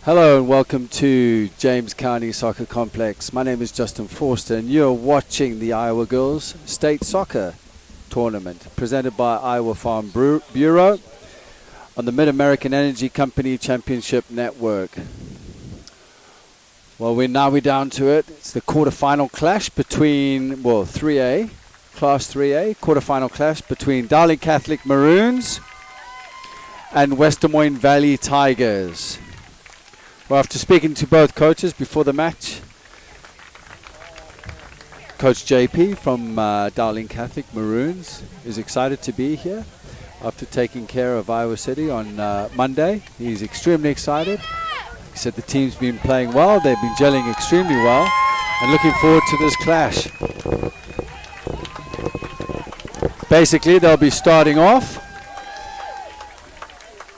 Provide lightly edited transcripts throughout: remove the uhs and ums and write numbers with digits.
Hello and welcome to James County Soccer Complex. My name is Justin Forster and you're watching the Iowa Girls State Soccer Tournament presented by Iowa Farm Bureau on the Mid-American Energy Company Championship Network. Well, we're down to it. It's the quarterfinal clash between, 3A, Class 3A, quarterfinal clash between Dowling Catholic Maroons and West Des Moines Valley Tigers. Well, after speaking to both coaches before the match, Coach JP from Dowling Catholic Maroons is excited to be here after taking care of Iowa City on Monday. He's extremely excited. He said the team's been playing well, they've been gelling extremely well, and looking forward to this clash. Basically, they'll be starting off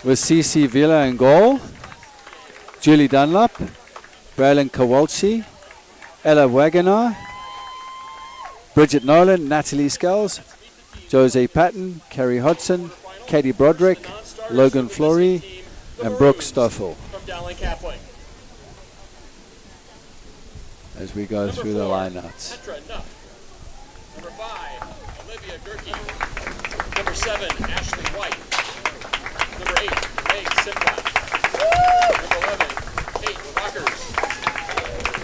with CC Villa in goal, Julie Dunlap, Braylon Kowalski, Ella Wagoner, Bridget Nolan, Natalie Skells, Jose Patton, Kerry Hodson, Katie Broderick, Logan Flory, and Brooke Stoffel. As we go through the lineouts. Number 5, Olivia Gerke. Number 7, Ashley White. Number 8, Meg Simplot. Number 11, Kate Rockers.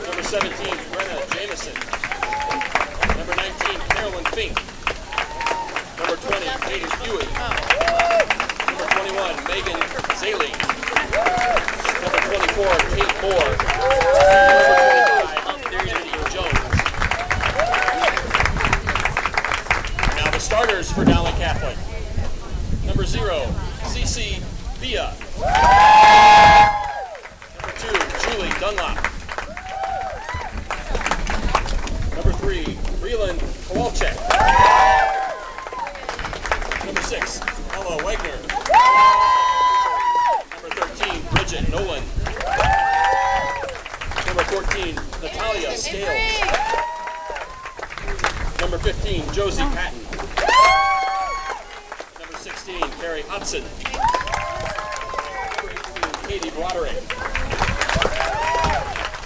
Number 17, Brenna Jameson. Number 19, Carolyn Fink. Number 20, Katie Huey. Number 21, Megan Zaley. Number 24, Kate Moore. Number 25, Lydia Jones. Now the starters for Dowling Catholic. Number 0, CC Villa. Number 2, Julie Dunlop. Number 3, Breland Kowalczyk. Number 6, Ella Wagner. Number 13, Bridget Nolan. Number 14, Natalia Scales. Number 15, Josie Patton. Number 16, Carrie Hudson. Number 18, Katie Broderick.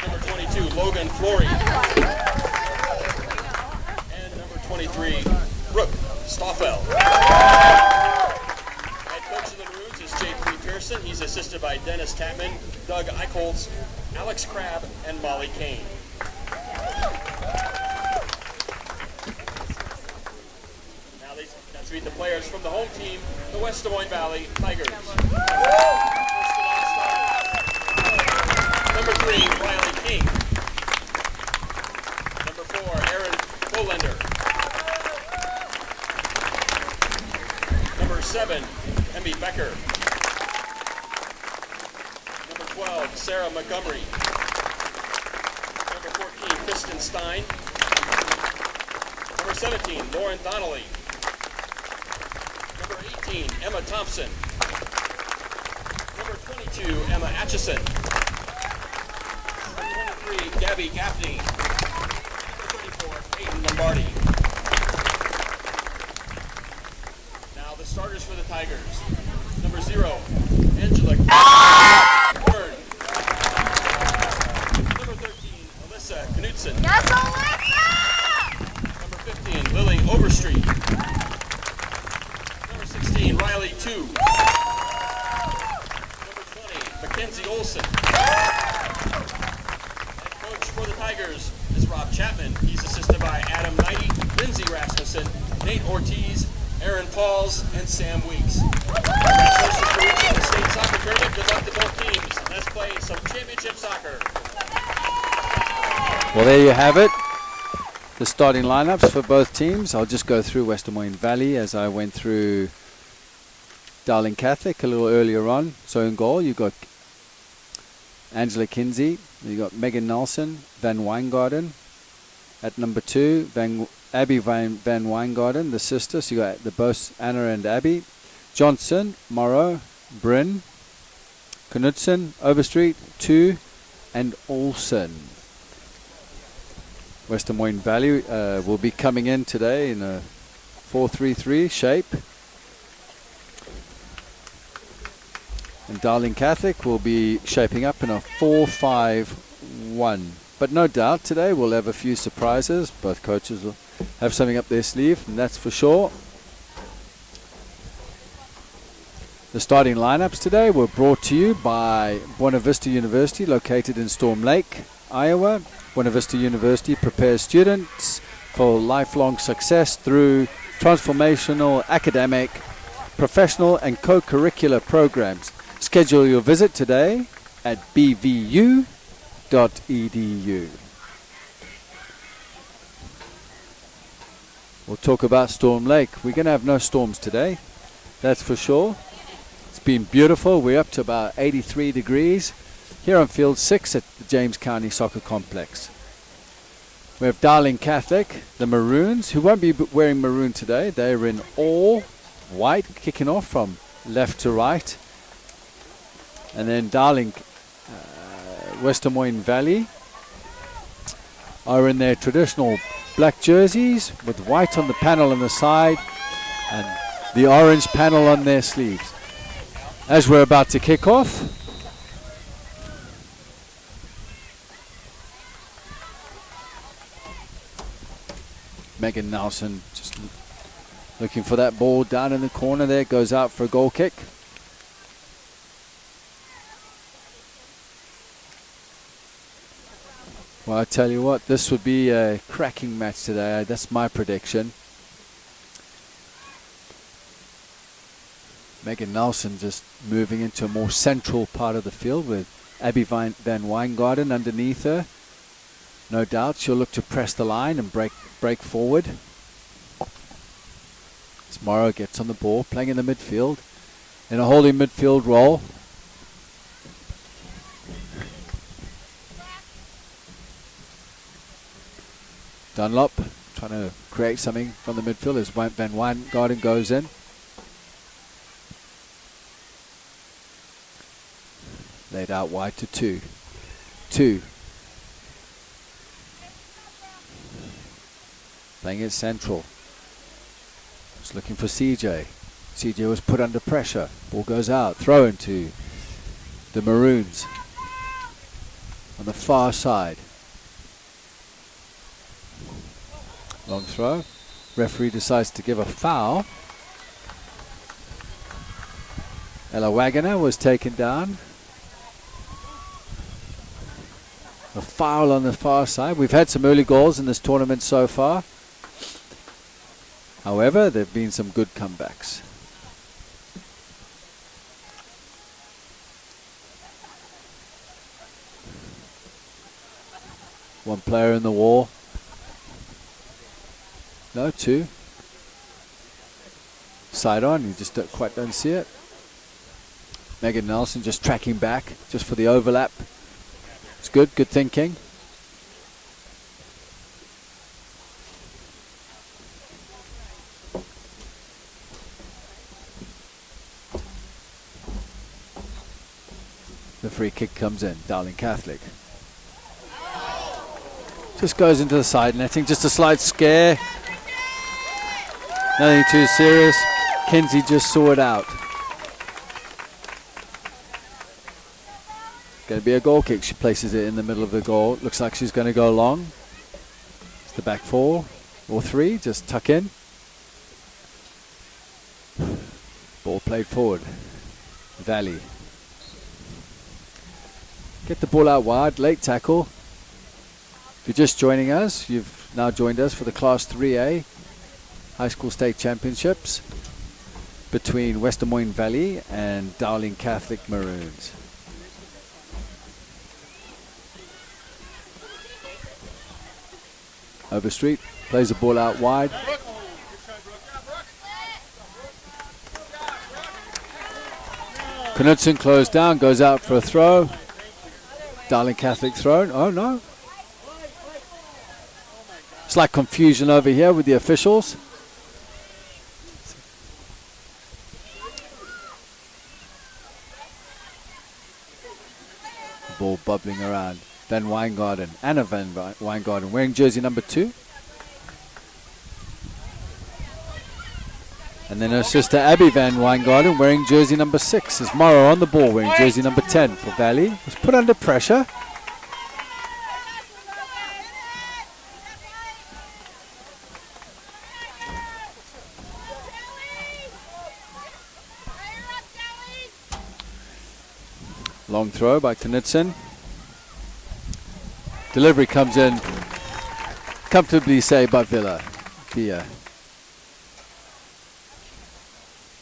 Number 22, Logan Flory. And number 23, Brooke Stoffel. Head coach of the Maroons is J.P. Pearson. He's assisted by Dennis Tatman, Doug Eichholz, Alex Crabb, and Molly Kane. Now let's meet the players from the home team, the West Des Moines Valley Tigers. Number 3, Riley King. Number 4, Aaron Bolender. Number 7, Emmy Becker. Number 12, Sarah Montgomery. Number 14, Kristen Stein. Number 17, Lauren Donnelly. Number 18, Emma Thompson. Number 22, Emma Atchison. Number 23, Gabby Gaffney. Number 34, Hayden Lombardi. Now the starters for the Tigers. Number 0, Angela Byrne. Number 13, Alyssa Knudsen. Yes, Alyssa! Number 15, Lily Overstreet. Number 16, Riley 2. Number 20, Mackenzie Olson. Head coach for the Tigers is Rob Chapman. He's assisted by Adam Knighty, Lindsay Rasmussen, Nate Ortiz, Aaron Pauls, and Sam Weeks. Congratulations for reaching the state soccer tournament. Good luck to both teams. Let's play some championship soccer. Well, there you have it. The starting lineups for both teams. I'll just go through West Des Moines Valley as I went through Dowling Catholic a little earlier on. So in goal, you've got Angela Kinsey. You've got Megan Nelson, Van Weingarten. At number 2, Abby Van Weingarten, the sister. So you got the both Anna and Abby. Johnson, Morrow, Bryn, Knudsen, Overstreet, 2, and Olsen. West Des Moines Valley will be coming in today in a 4-3-3 shape. And and Dowling Catholic will be shaping up in a 4-5-1. But no doubt today we'll have a few surprises. Both coaches will have something up their sleeve, and that's for sure. The starting lineups today were brought to you by Buena Vista University, located in Storm Lake, Iowa. Buena Vista University prepares students for lifelong success through transformational academic, professional and co-curricular programs. Schedule your visit today at bvu.edu. We'll talk about Storm Lake. We're going to have no storms today, that's for sure. It's been beautiful. We're up to about 83 degrees here on Field 6 at the James County Soccer Complex. We have Dowling Catholic, the Maroons, who won't be wearing maroon today. They're in all white, kicking off from left to right. And then Dowling, West Des Moines Valley, are in their traditional black jerseys with white on the panel on the side and the orange panel on their sleeves. As we're about to kick off, Megan Nelson just looking for that ball down in the corner there, goes out for a goal kick. Well, I tell you what, this would be a cracking match today. That's my prediction. Megan Nelson just moving into a more central part of the field with Abby Van Weingarten underneath her. No doubt she'll look to press the line and break forward. Morrow gets on the ball, playing in the midfield, in a holding midfield role. Dunlop trying to create something from the midfield as Van Weingarten goes in. Laid out wide to two. Playing it central. Just looking for CJ. CJ was put under pressure. Ball goes out. Throw into the Maroons on the far side. Long throw. Referee decides to give a foul. Ella Wagner was taken down. A foul on the far side. We've had some early goals in this tournament so far. However, there have been some good comebacks. One player in the wall. No, two. Side on, you just don't see it. Megan Nelson just tracking back, just for the overlap. It's good thinking. The free kick comes in, Dowling Catholic. Just goes into the side netting, just a slight scare. Nothing too serious. Kenzie just saw it out. Going to be a goal kick. She places it in the middle of the goal. Looks like she's going to go long. It's the back four or three, just tuck in. Ball played forward. Valley. Get the ball out wide, late tackle. If you're just joining us, you've now joined us for the Class 3A High School State Championships between West Des Moines Valley and Dowling Catholic Maroons. Overstreet plays the ball out wide. Knudsen closed down, goes out for a throw. Dowling Catholic thrown. Oh no. It's like confusion over here with the officials. Ball bubbling around. Van Weingarten, Anna Van Weingarten, wearing jersey number 2. And And then her sister Abby Van Weingarten wearing jersey number 6 is Morrow on the ball wearing jersey number 10 for Valley. Was put under pressure. Long throw by Knudsen. Delivery comes in comfortably saved by Villa.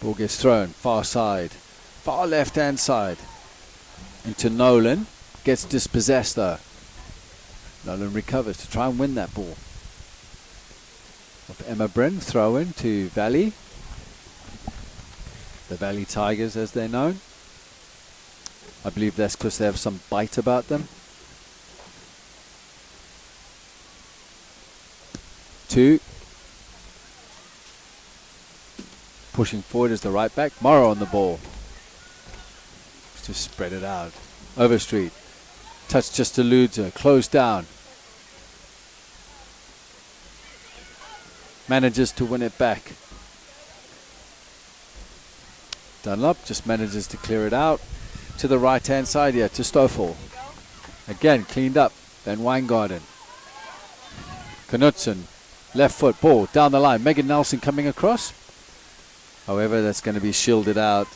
Ball gets thrown far side, far left hand side into Nolan. Gets dispossessed though. Nolan recovers to try and win that ball. Of Emma Bryn, throw in to Valley. The Valley Tigers as they're known. I believe that's because they have some bite about them. 2. Pushing forward is the right back. Morrow on the ball. Just spread it out. Overstreet. Touch just eludes her. Closed down. Manages to win it back. Dunlop just manages to clear it out. To the right hand side here to Stoffel. Again cleaned up. Van Weingarten. Knudsen. Left foot ball down the line. Megan Nelson coming across. However, that's going to be shielded out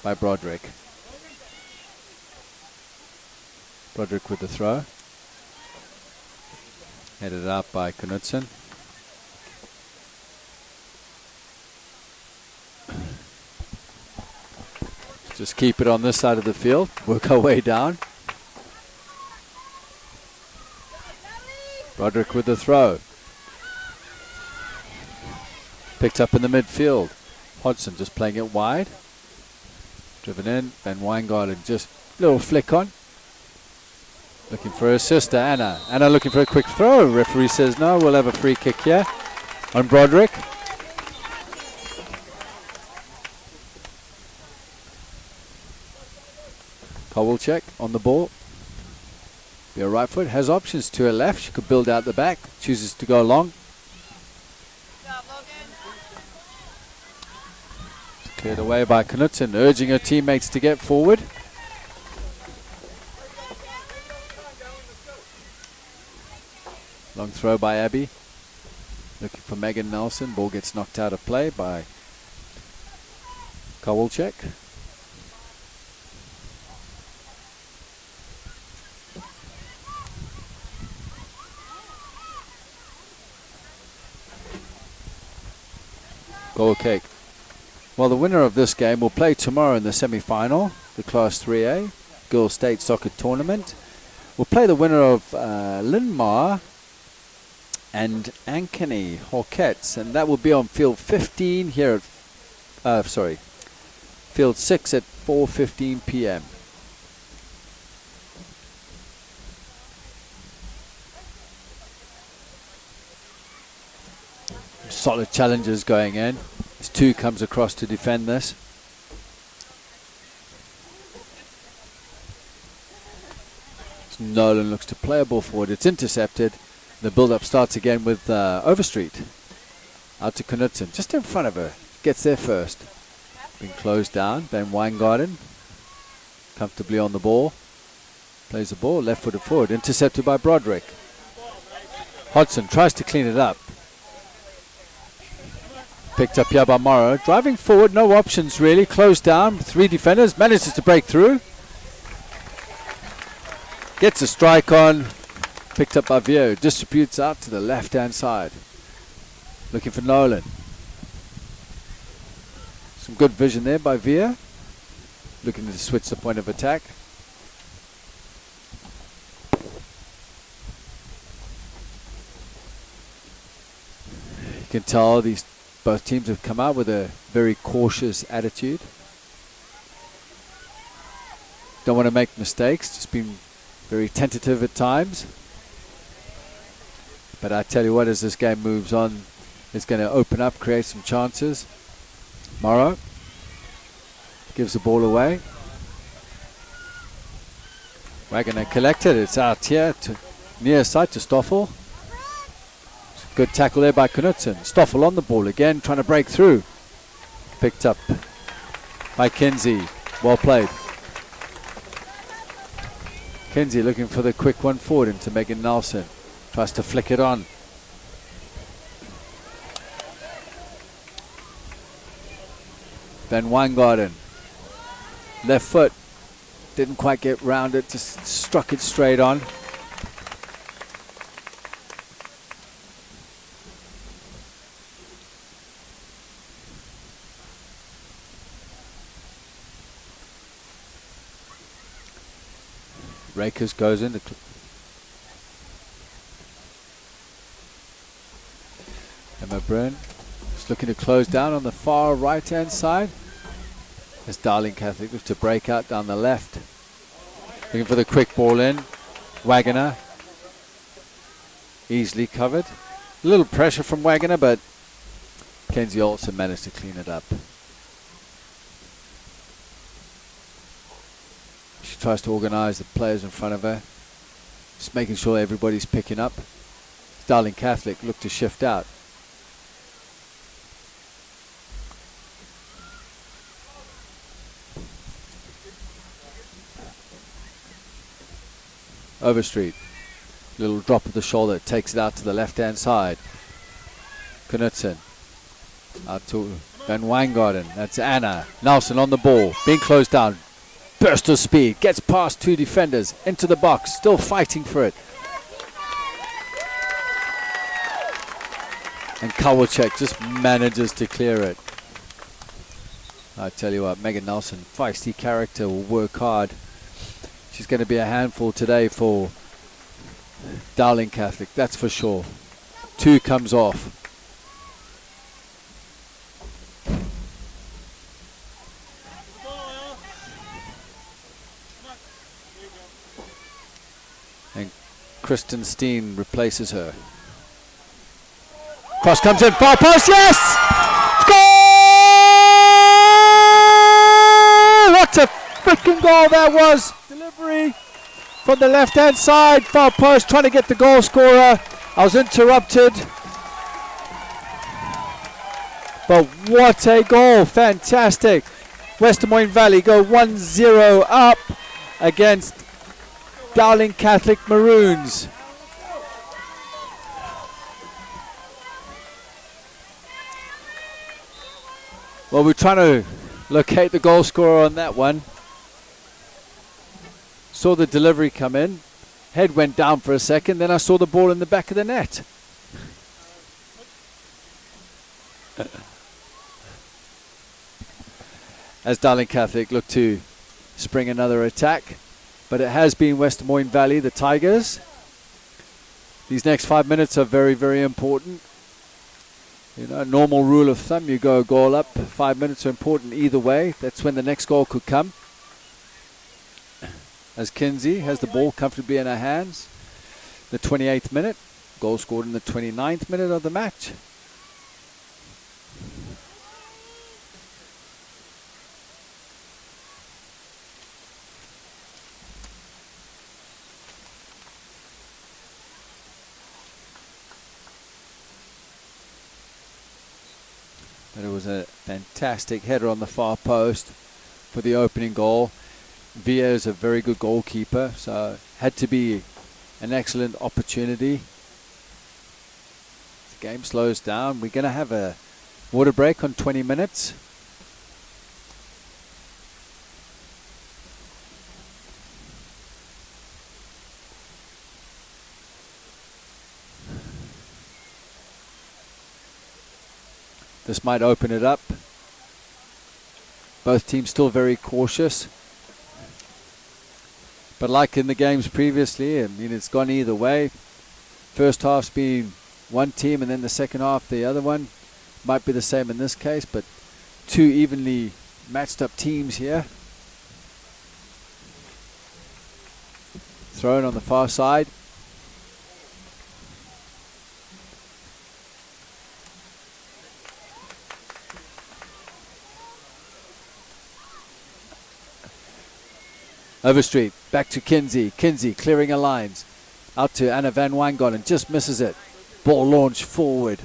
by Broderick. Broderick with the throw. Headed out by Knudsen. Just keep it on this side of the field. Work our way down. Broderick with the throw. Picked up in the midfield. Hodgson just playing it wide. Driven in. Van Weingarten just little flick on. Looking for her sister, Anna. Anna looking for a quick throw. Referee says no. We'll have a free kick here on Broderick. Kowalczyk on the ball. Be a right foot. Has options to her left. She could build out the back. Chooses to go long. Cleared away by Knudsen, urging her teammates to get forward. Long throw by Abby. Looking for Megan Nelson. Ball gets knocked out of play by Kowalczyk. Goal kick. Well, the winner of this game will play tomorrow in the semi-final, the Class 3A Girls State Soccer Tournament. We'll play the winner of Linmar and Ankeny Hawkettes, and that will be on field 15 here at, field 6 at 4:15 p.m. Solid challenges going in. As 2 comes across to defend this. Nolan looks to play a ball forward. It's intercepted. The build-up starts again with Overstreet. Out to Knudsen, just in front of her. Gets there first. Been closed down. Van Weingarten comfortably on the ball. Plays the ball, left-footed forward. Intercepted by Broderick. Hodgson tries to clean it up. Picked up here by Morrow. Driving forward, no options really. Closed down, 3 defenders. Manages to break through. Gets a strike on. Picked up by Vio. Distributes out to the left-hand side. Looking for Nolan. Some good vision there by Via. Looking to switch the point of attack. You can tell both teams have come out with a very cautious attitude. Don't want to make mistakes. Just been very tentative at times. But I tell you what, as this game moves on, it's going to open up, create some chances. Morrow gives the ball away. Wagner collected. It's out here to near side to Stoffel. Good tackle there by Knudsen. Stoffel on the ball again, trying to break through. Picked up by Kinsey. Well played. Kinsey looking for the quick one forward into Megan Nelson. Tries to flick it on. Van Weingarten. Left foot. Didn't quite get round it. Just struck it straight on. Rakers goes in. Emma Byrne is looking to close down on the far right hand side. As Dowling Catholic looks to break out down the left. Looking for the quick ball in. Wagoner. Easily covered. A little pressure from Wagoner, but Kenzie also managed to clean it up. She tries to organise the players in front of her. Just making sure everybody's picking up. Dowling Catholic look to shift out. Overstreet. Little drop of the shoulder. Takes it out to the left-hand side. Knutson. Out to Van Weingarten. That's Anna. Nelson on the ball. Being closed down. Burst of speed. Gets past two defenders. Into the box. Still fighting for it. And Kowalczyk just manages to clear it. I tell you what, Megan Nelson, feisty character, will work hard. She's going to be a handful today for Dowling Catholic, that's for sure. Two comes off. And Kristen Steen replaces her. Cross comes in, far post, yes! Goal! What a freaking goal that was! Delivery from the left-hand side, far post, trying to get the goal scorer. I was interrupted. But what a goal, fantastic. West Des Moines Valley go 1-0 up against Dowling Catholic Maroons. Well, we're trying to locate the goal scorer on that one. Saw the delivery come in. Head went down for a second. Then I saw the ball in the back of the net. As Dowling Catholic look to spring another attack. But it has been West Des Moines Valley, the Tigers. These next 5 minutes are very, very important. You know, normal rule of thumb, you go a goal up, 5 minutes are important either way. That's when the next goal could come. As Kinsey has the ball comfortably in her hands. The 28th minute, goal scored in the 29th minute of the match. But it was a fantastic header on the far post for the opening goal. Via is a very good goalkeeper, so had to be an excellent opportunity. The game slows down. We're going to have a water break on 20 minutes. This might open it up. Both teams still very cautious. But like in the games previously, I mean, it's gone either way. First half's been one team and then the second half the other one. Might be the same in this case, but two evenly matched up teams here. Thrown on the far side. Overstreet, back to Kinsey. Kinsey clearing her lines. Out to Anna Van Weingarten, just misses it. Ball launched forward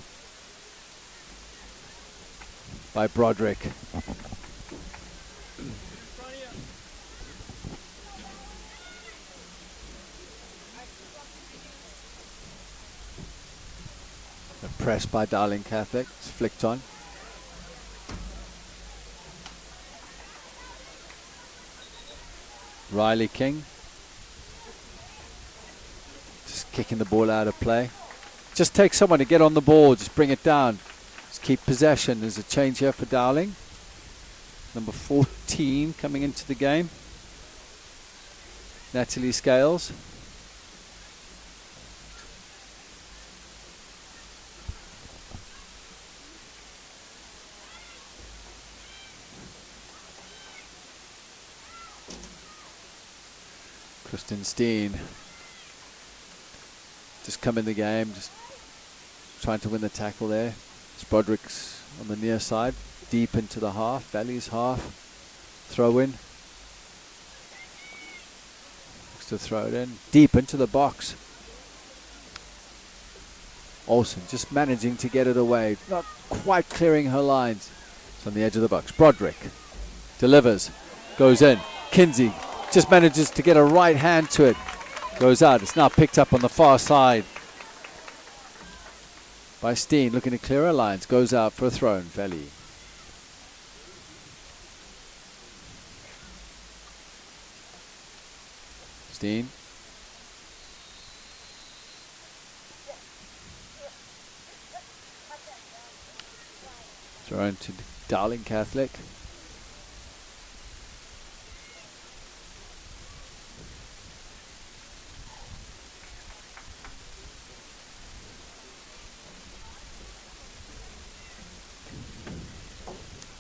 by Broderick. Pressed by Dowling Catholic. It's flicked on. Riley King. Just kicking the ball out of play. Just take someone to get on the ball. Just bring it down. Just keep possession. There's a change here for Dowling. Number 14 coming into the game. Natalie Scales. Kristen Steen just come in the game, just trying to win the tackle there. Broderick's on the near side, deep into the half, Valley's half. Throw in. Looks to throw it in, deep into the box. Olsen just managing to get it away, not quite clearing her lines. It's on the edge of the box. Broderick delivers, goes in. Kinsey just manages to get a right hand to it. Goes out. It's now picked up on the far side by Steen, looking to clear her lines. Goes out for a throw in Valley. Steen. Thrown to Dowling Catholic.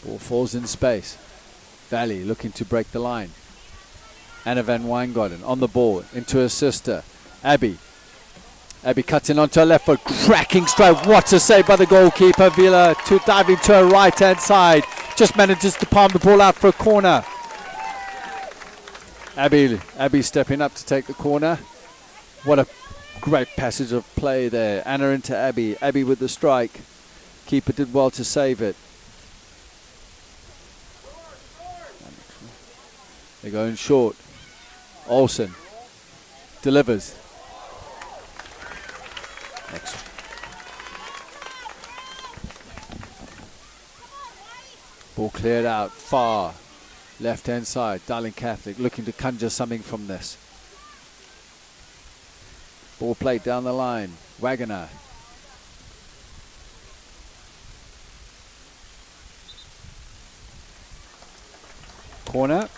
Ball falls in space. Valley looking to break the line. Anna Van Weingarten on the ball into her sister, Abby. Abby cuts in onto her left foot, cracking strike. What a save by the goalkeeper. Vila to diving to her right hand side. Just manages to palm the ball out for a corner. Abby stepping up to take the corner. What a great passage of play there. Anna into Abby. Abby with the strike. Keeper did well to save it. They're going short. Olsen delivers. Next. Ball cleared out far. Left hand side. Dowling Catholic looking to conjure something from this. Ball played down the line. Wagoner. Corner.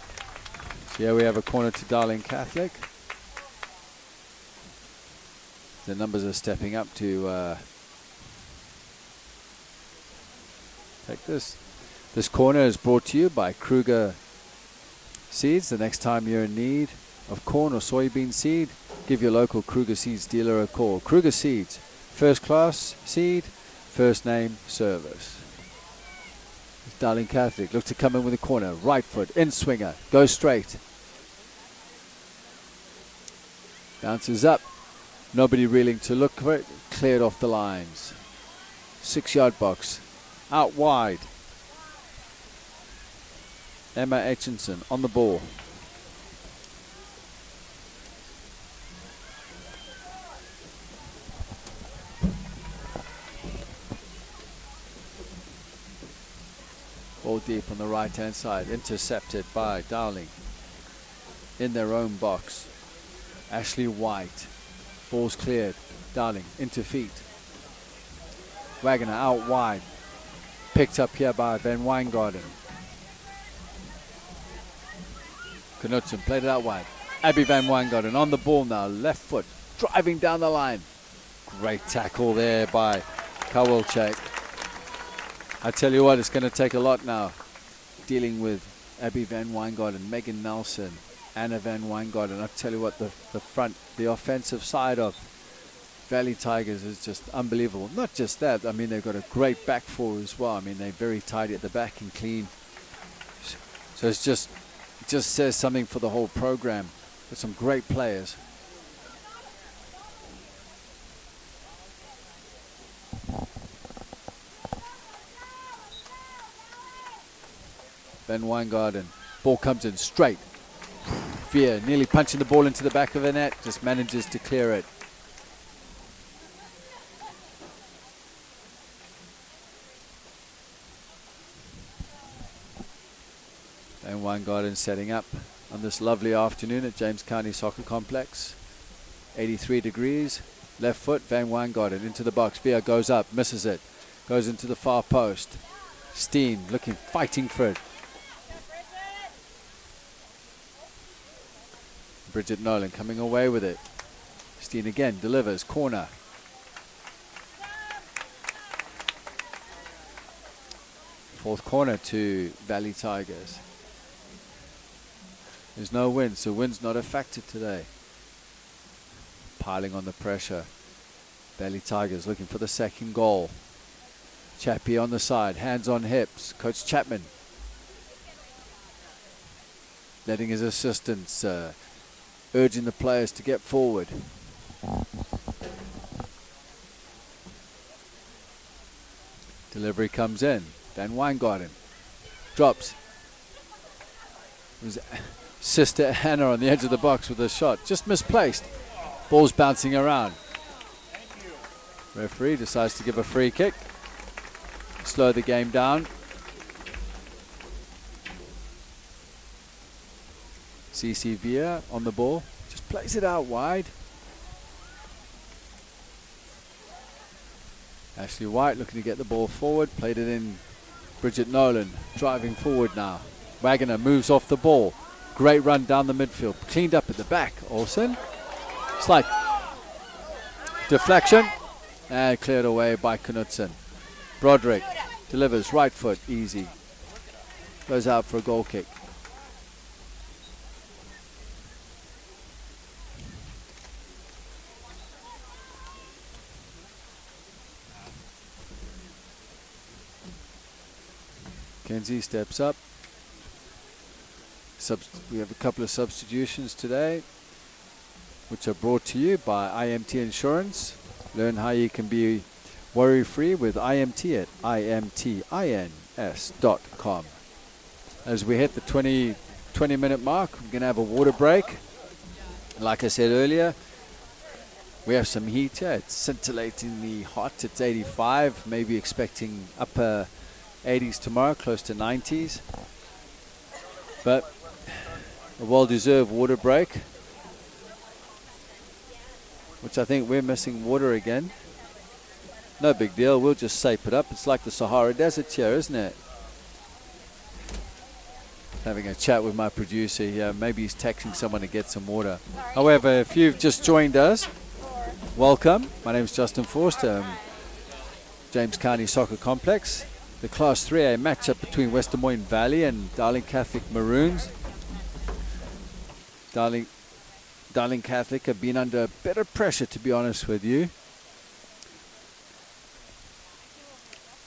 So here we have a corner to Dowling Catholic. The numbers are stepping up to take this. This corner is brought to you by Kruger Seeds. The next time you're in need of corn or soybean seed, give your local Kruger Seeds dealer a call. Kruger Seeds, first class seed, first name service. Dowling Catholic look to come in with a corner. Right foot, in swinger, goes straight. Bounces up. Nobody reeling to look for it. Cleared off the lines. 6-yard box. Out wide. Emma Etchinson on the ball. Ball deep on the right hand side. Intercepted by Dowling. In their own box. Ashley White. Ball's cleared. Dowling into feet. Wagoner out wide. Picked up here by Van Weingarten. Knutson played it out wide. Abby Van Weingarten on the ball now. Left foot. Driving down the line. Great tackle there by Kowalczyk. I tell you what, it's going to take a lot now. Dealing with Abby Van Weingarten, Megan Nelson, Anna Van Weingarten. I tell you what, the front, the offensive side of Valley Tigers is just unbelievable. Not just that, I mean, they've got a great back four as well. I mean, they're very tidy at the back and clean. So it just says something for the whole program. With some great players. Van Weingarten, ball comes in straight. Veer nearly punching the ball into the back of the net, just manages to clear it. And Weingarten setting up on this lovely afternoon at James County Soccer Complex. 83 degrees. Left foot, Van Weingarten into the box. Via goes up, misses it. Goes into the far post. Steen looking, fighting for it. Bridget Nolan coming away with it. Steen again delivers, corner. Fourth corner to Valley Tigers. There's no wind, so wind's not a factor today. Piling on the pressure. Valley Tigers looking for the second goal. Chappie on the side, hands on hips. Coach Chapman letting his assistants urging the players to get forward. Delivery comes in. Van Weingarten drops. It was Sister Hannah on the edge of the box with a shot. Just misplaced. Ball's bouncing around. Referee decides to give a free kick. Slow the game down. CC Villa on the ball. Just plays it out wide. Ashley White looking to get the ball forward. Played it in. Bridget Nolan driving forward now. Wagner moves off the ball. Great run down the midfield. Cleaned up at the back. Olsen. Slight deflection. And cleared away by Knudsen. Broderick delivers right foot. Easy. Goes out for a goal kick. Kenzie steps up. We have a couple of substitutions today, which are brought to you by IMT Insurance. Learn how you can be worry-free with IMT at imtins.com. As we hit the 20-minute mark, we're going to have a water break. Like I said earlier, we have some heat here. It's scintillatingly hot. It's 85, maybe expecting upper 80s tomorrow, close to 90s. But a well-deserved water break, which I think we're missing water again. No big deal, we'll just sape it up. It's like the Sahara Desert here, isn't it? Having a chat with my producer here. Maybe he's texting someone to get some water. However, if you've just joined us, welcome. My name is Justin Forster, James County Soccer Complex. The Class 3A matchup between West Des Moines Valley and Dowling Catholic Maroons. Dowling Catholic have been under a bit of pressure, to be honest with you.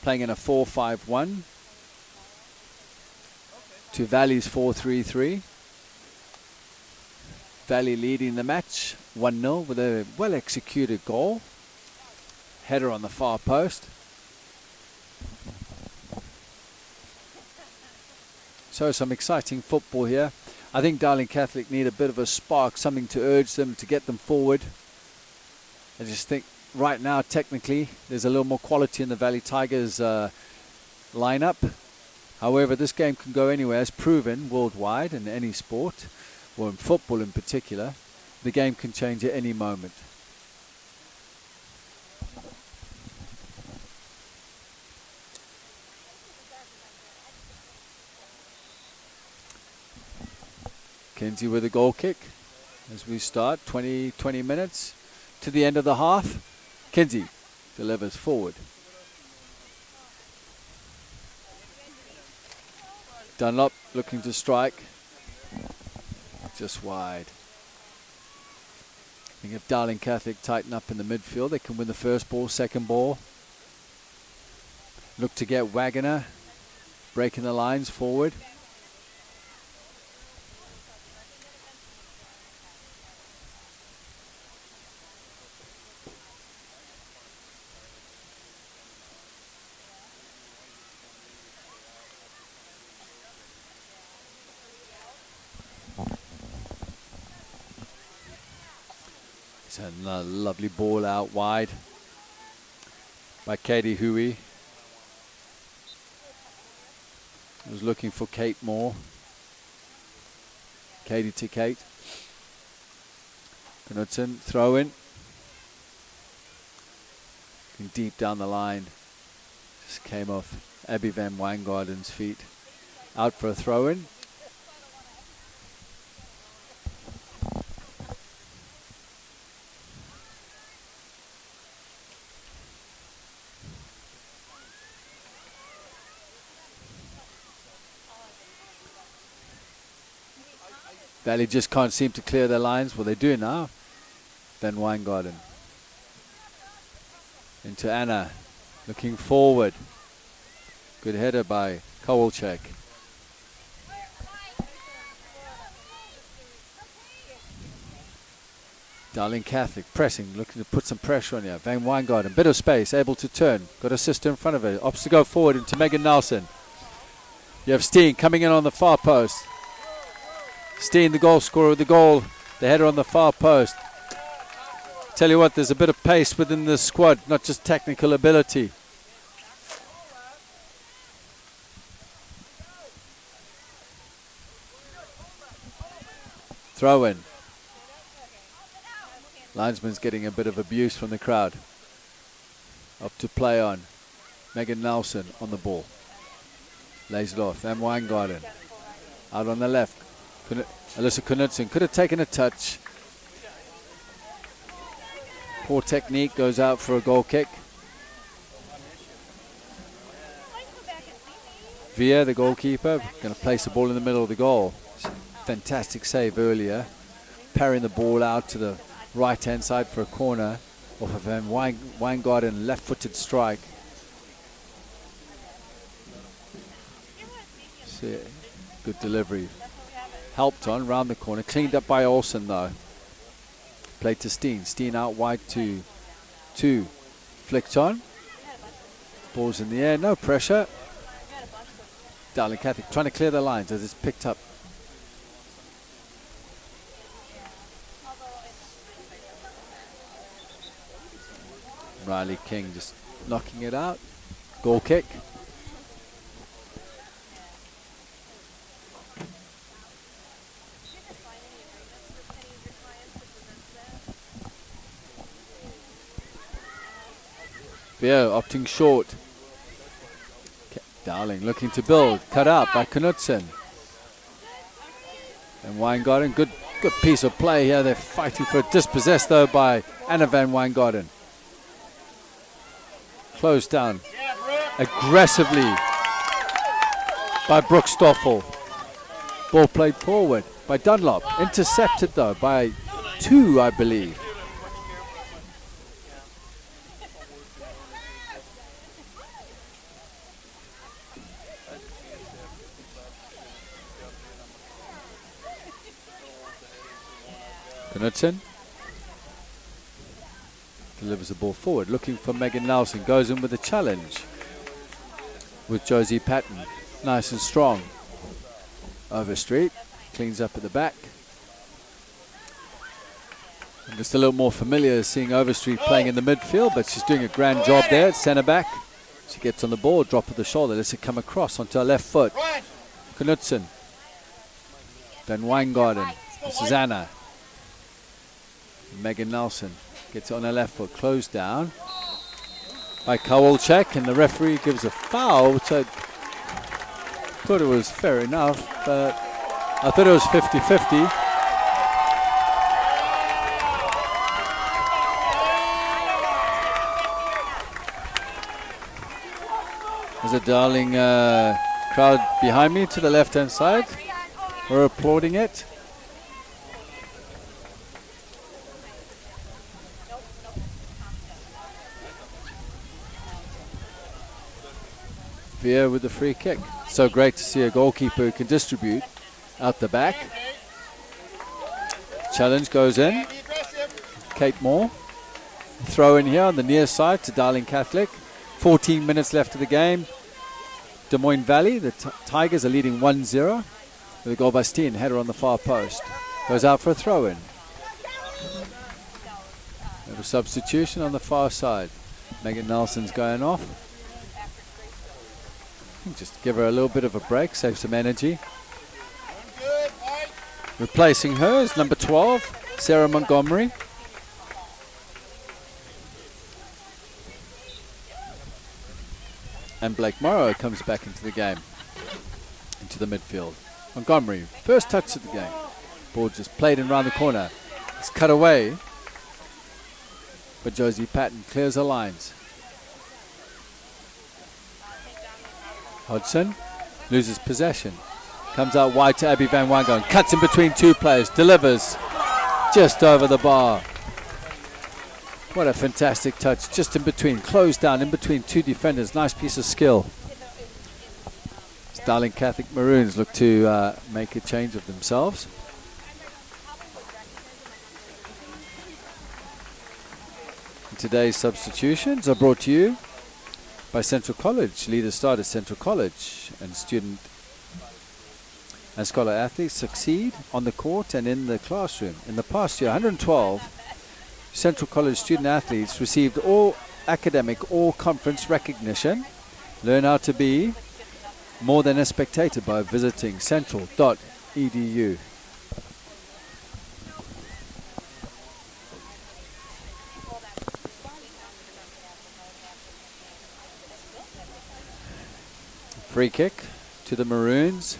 Playing in a 4-5-1 to Valley's 4-3-3. Valley leading the match 1-0 with a well-executed goal. Header on the far post. So some exciting football here. I think Dowling Catholic need a bit of a spark, something to urge them, to get them forward. I just think right now, technically, there's a little more quality in the Valley Tigers lineup. However, this game can go anywhere, as proven worldwide in any sport, or in football in particular. The game can change at any moment. Kenzie with a goal kick as we start 20 minutes to the end of the half. Kenzie delivers forward. Dunlop looking to strike. Just wide. I think if Dowling Catholic tighten up in the midfield, they can win the first ball, second ball. Look to get Wagner breaking the lines forward. Another lovely ball out wide by Katie Huey. Was looking for Kate Moore. Katie to Kate. Knudsen, throw in. Deep down the line. Just came off Abby Van Wijngaarden's feet. Out for a throw in. Valley just can't seem to clear their lines. Well, they do now. Van Wijngaarden. Into Anna. Looking forward. Good header by Kowalczyk. Dowling Catholic pressing, looking to put some pressure on here. Van Wijngaarden, bit of space, able to turn. Got a sister in front of her. Opts to go forward into Megan Nelson. You have Steen coming in on the far post. Steen, the goal scorer with the goal. The header on the far post. Tell you what, there's a bit of pace within this squad, not just technical ability. Throw in. Linesman's getting a bit of abuse from the crowd. Up to play on. Megan Nelson on the ball. Lays it off. Van Wijngaarden. Out on the left. Alyssa Knudsen could have taken a touch. Poor technique, goes out for a goal kick. Via, the goalkeeper, going to place the ball in the middle of the goal. Fantastic save earlier. Parrying the ball out to the right-hand side for a corner. Off of Van Wijngaarden, left-footed strike. See, good delivery. Helped on, round the corner. Cleaned up by Olsen, though. Played to Steen. Steen out wide to flicked on. Ball's in the air, no pressure. Dowling Catholic trying to clear the lines as it's picked up. Riley King just knocking it out. Goal kick. Vio opting short. Dowling looking to build. Cut out by Knudsen. And Wijngaarden, good piece of play here. They're fighting for it. Dispossessed though by Anna Van Wijngaarden. Closed down aggressively by Brooke Stoffel. Ball played forward by Dunlop. Intercepted though by 2, I believe. Knudsen delivers the ball forward, looking for Megan Nelson. Goes in with a challenge with Josie Patton. Nice and strong. Overstreet cleans up at the back. I'm just a little more familiar seeing Overstreet playing in the midfield, but she's doing a grand job there at centre back. She gets on the ball, drop of the shoulder, lets it come across onto her left foot. Knudsen. Van Wijngaarden. This is Anna. Megan Nelson gets it on her left foot, closed down by Kowalczyk, and the referee gives a foul, which I thought it was fair enough, but I thought it was 50-50. There's a Darling crowd behind me to the left-hand side. We're applauding it. Via with the free kick. So great to see a goalkeeper who can distribute out the back. Challenge goes in. Kate Moore. Throw in here on the near side to Dowling Catholic. 14 minutes left of the game. Des Moines Valley, the Tigers are leading 1-0. With a goal by Steen, header on the far post. Goes out for a throw in. A substitution on the far side. Megan Nelson's going off. Just give her a little bit of a break, save some energy. Replacing her is number 12, Sarah Montgomery. And Blake Morrow comes back into the game, into the midfield. Montgomery, first touch of the game. Ball just played in round the corner. It's cut away, but Josie Patton clears her lines. Hodgson loses possession. Comes out wide to Abby Van Wangaren. Cuts in between two players. Delivers just over the bar. What a fantastic touch. Just in between. Closed down in between two defenders. Nice piece of skill. Dowling Catholic Maroons look to make a change of themselves. And today's substitutions are brought to you by Central College. Leaders start at Central College, and student and scholar athletes succeed on the court and in the classroom. In the past year, 112 Central College student athletes received all academic, all conference recognition. Learn how to be more than a spectator by visiting central.edu. Free kick to the Maroons,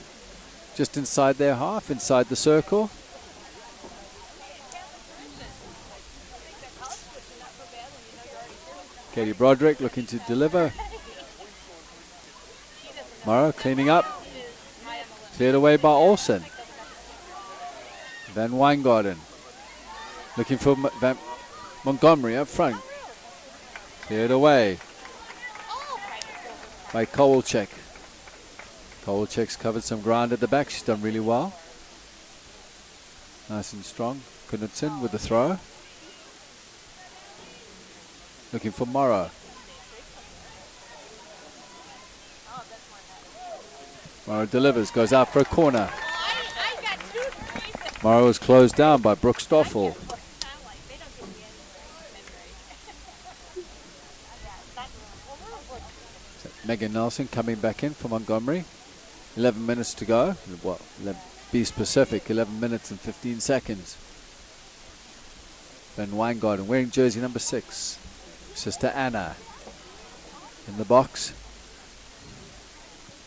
just inside their half, inside the circle. Katie Broderick looking to deliver. Morrow cleaning up. Cleared away by Olsen. Van Weingarten looking for Montgomery up front. Cleared away by Kowalczyk. Kowalczyk's covered some ground at the back. She's done really well. Nice and strong. Knudsen with the throw. Looking for Morrow. Morrow delivers, goes out for a corner. Morrow is closed down by Brooke Stoffel. Megan Nelson coming back in for Montgomery. 11 minutes to go. Well, be specific, 11 minutes and 15 seconds. Van Weingarten wearing jersey number 6. Sister Anna in the box.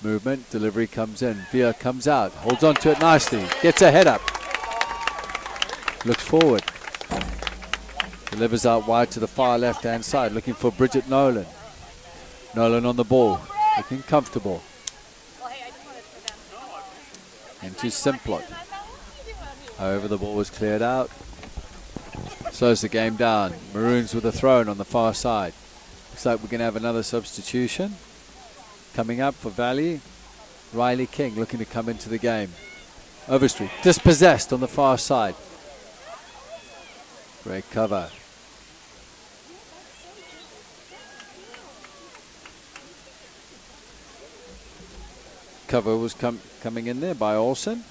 Movement, delivery comes in. Via comes out, holds on to it nicely, gets her head up. Looks forward. Delivers out wide to the far left-hand side, looking for Bridget Nolan. Nolan on the ball, looking comfortable. Into Simplot. However, the ball was cleared out. Slows the game down. Maroons with a thrown on the far side. Looks like we're going to have another substitution. Coming up for Valley, Riley King looking to come into the game. Overstreet, dispossessed on the far side. Great cover. Cover was coming in there by Olsen.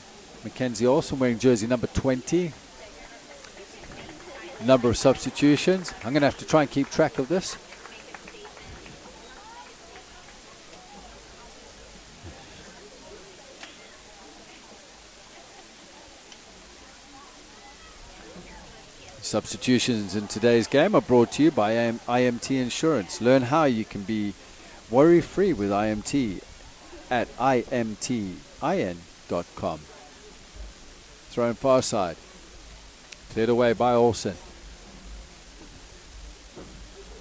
Mackenzie Olsen wearing jersey number 20. Number of substitutions. I'm going to have to try and keep track of this. Substitutions in today's game are brought to you by IMT Insurance. Learn how you can be worry-free with IMT at imtin.com. Thrown far side. Cleared away by Olsen.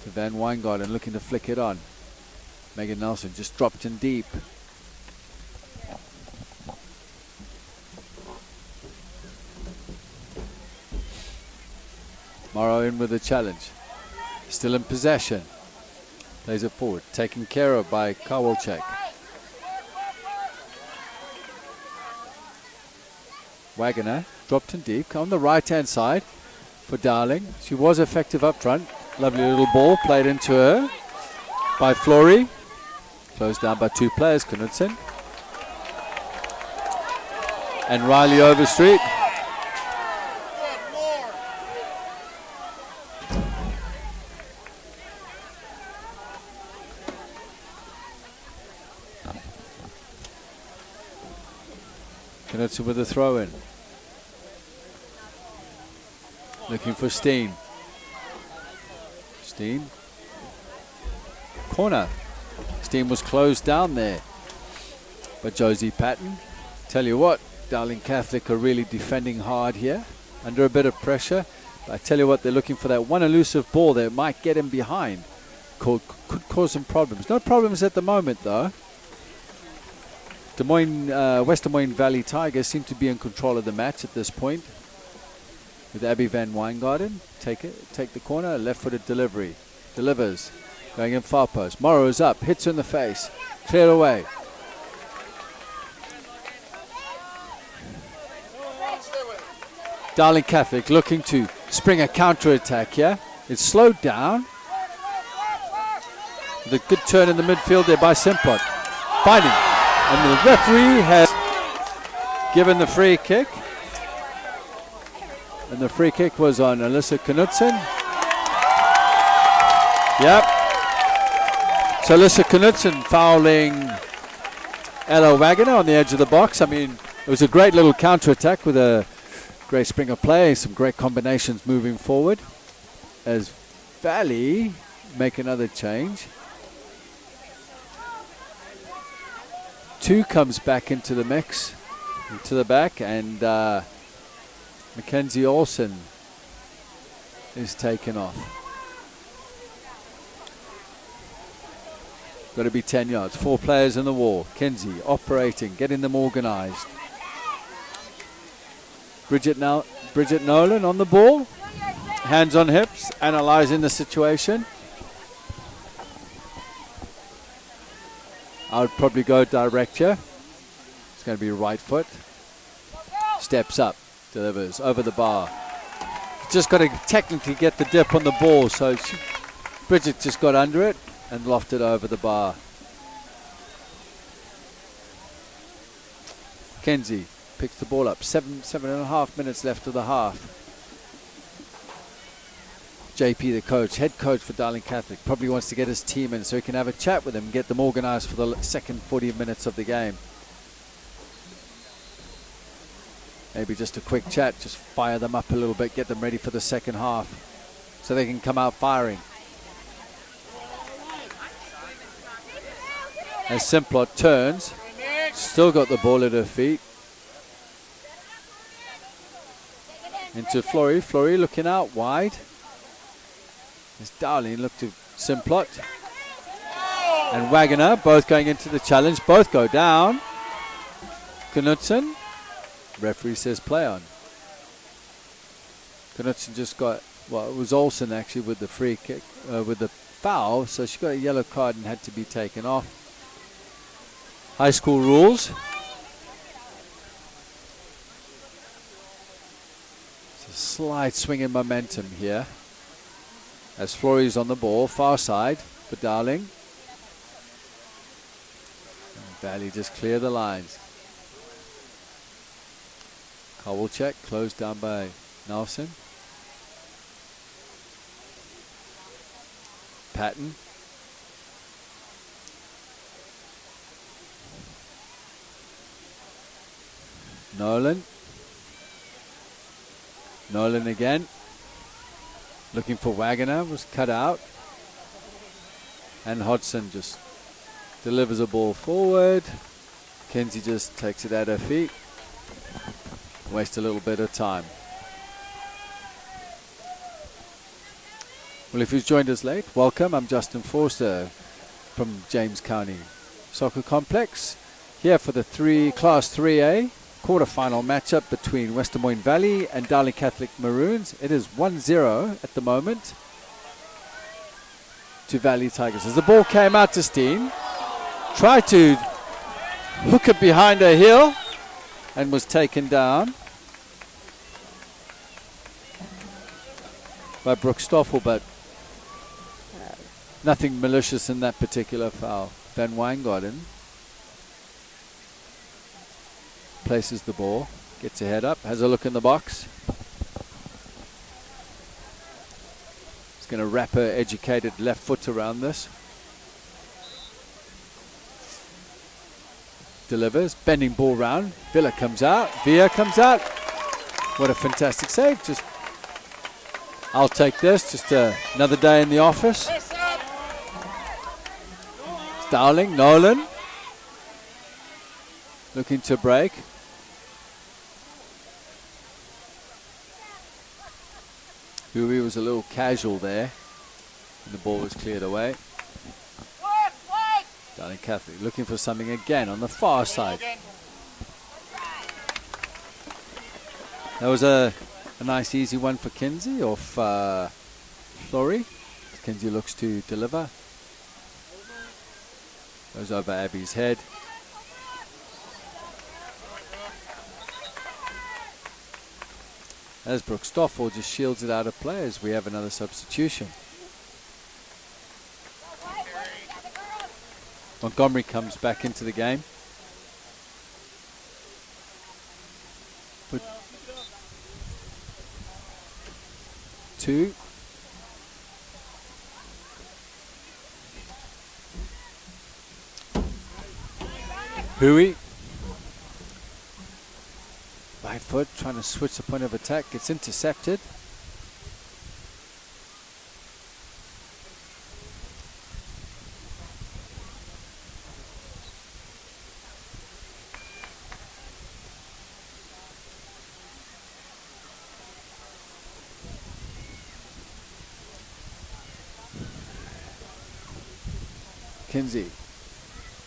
To Van Weingarten looking to flick it on. Megan Nelson just dropped in deep. Morrow in with a challenge. Still in possession. Plays it forward. Taken care of by Kowalczyk. Wagoner dropped in deep. On the right-hand side for Dowling. She was effective up front. Lovely little ball played into her by Flory. Closed down by two players, Knudsen and Riley Overstreet. Knudsen with a throw in. Looking for Steen. Steen. Corner. Steen was closed down there. But Josie Patton. Tell you what, Dowling Catholic are really defending hard here. Under a bit of pressure. But I tell you what, they're looking for that one elusive ball that might get him behind. Could cause some problems. No problems at the moment though. West Des Moines Valley Tigers seem to be in control of the match at this point. With Abby Van Weingarten, take the corner, left-footed delivery, delivers, going in far post. Morrow is up, hits her in the face, cleared away. Dowling Catholic looking to spring a counter-attack here. It's slowed down. The good turn in the midfield there by Simplot. Finding. And the referee has given the free kick. And the free kick was on Alyssa Knudsen. Yep. So Alyssa Knudsen fouling Ella Wagner on the edge of the box. I mean, it was a great little counter-attack with a great spring of play, some great combinations moving forward. As Valley make another change. 2 comes back into the mix, into the back, and Mackenzie Olsen is taken off. Got to be 10 yards. 4 players in the wall. Kenzie operating, getting them organized. Bridget Nolan on the ball. Hands on hips, analyzing the situation. I would probably go direct here. It's going to be right foot. Steps up, delivers over the bar. Just got to technically get the dip on the ball, so Bridget just got under it and lofted over the bar. Kenzie picks the ball up. 7.5 minutes left of the half. JP, the coach, head coach for Dowling Catholic, probably wants to get his team in so he can have a chat with them and get them organized for the second 40 minutes of the game. Maybe just a quick chat, just fire them up a little bit, get them ready for the second half so they can come out firing. As Simplot turns, still got the ball at her feet. Into Flory. Flory looking out wide. As Dowling look to Simplot and Wagner both going into the challenge. Both go down. Knudsen. Referee says play on. Knudsen just got, well, it was Olsen actually with the free kick, with the foul, so she got a yellow card and had to be taken off. High school rules. It's a slight swing in momentum here. As Flory's on the ball, far side for Dowling. And Valley just clear the lines. Kowalczyk closed down by Nelson. Patton. Nolan. Nolan again. Looking for Wagner, was cut out. And Hodgson just delivers a ball forward. Kenzie just takes it at her feet. Waste a little bit of time. Well, if you've joined us late, welcome. I'm Justin Forster from James County Soccer Complex. Here for the Class 3A quarterfinal matchup between West Des Moines Valley and Dowling Catholic Maroons. It is 1-0 at the moment to Valley Tigers. As the ball came out to Steen, tried to hook it behind her heel and was taken down by Brooke Stoffel, but nothing malicious in that particular foul. Van Weingarten places the ball, gets a head up, has a look in the box. He's going to wrap her educated left foot around this. Delivers, bending ball round. Villa comes out. What a fantastic save. Just I'll take this. Just another day in the office. It's Dowling, Nolan. Looking to break. Huey was a little casual there. And the ball was cleared away. Dowling Catholic looking for something again on the far side. That was a nice easy one for Kinsey off Flory. Kinsey looks to deliver. Goes over Abby's head. As Brooke Stoffel just shields it out of play as we have another substitution. Montgomery comes back into the game. Put 2. Huey. Right foot trying to switch the point of attack. Gets intercepted. Kinsey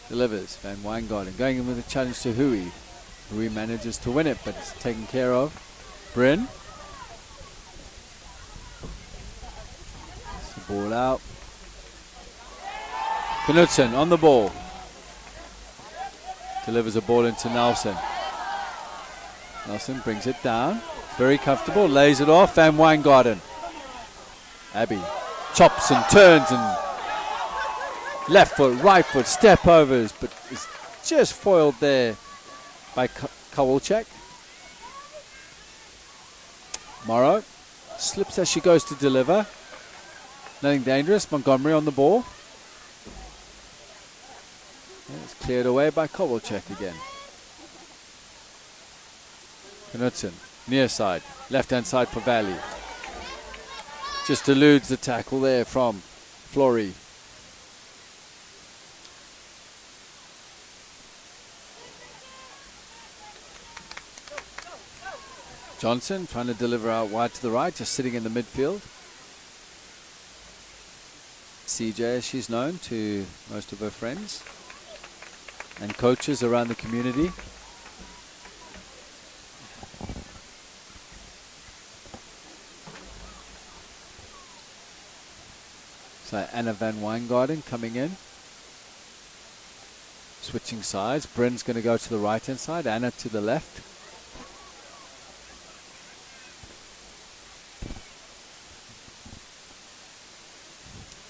delivers. Van Weingarten going in with a challenge to Huey. Huey manages to win it, but it's taken care of. Bryn. It's the ball out. Knudsen on the ball. Delivers a ball into Nelson. Nelson brings it down. Very comfortable. Lays it off. Van Weingarten. Abby chops and turns and left foot, right foot, step overs, but it's just foiled there by Kowalczyk. Morrow slips as she goes to deliver. Nothing dangerous. Montgomery on the ball. And it's cleared away by Kowalczyk again. Knudsen, near side, left-hand side for Valley. Just eludes the tackle there from Flory. Johnson trying to deliver out wide to the right, just sitting in the midfield. CJ, as she's known to most of her friends and coaches around the community. So Anna Van Weingarten coming in. Switching sides. Bryn's going to go to the right-hand side. Anna to the left.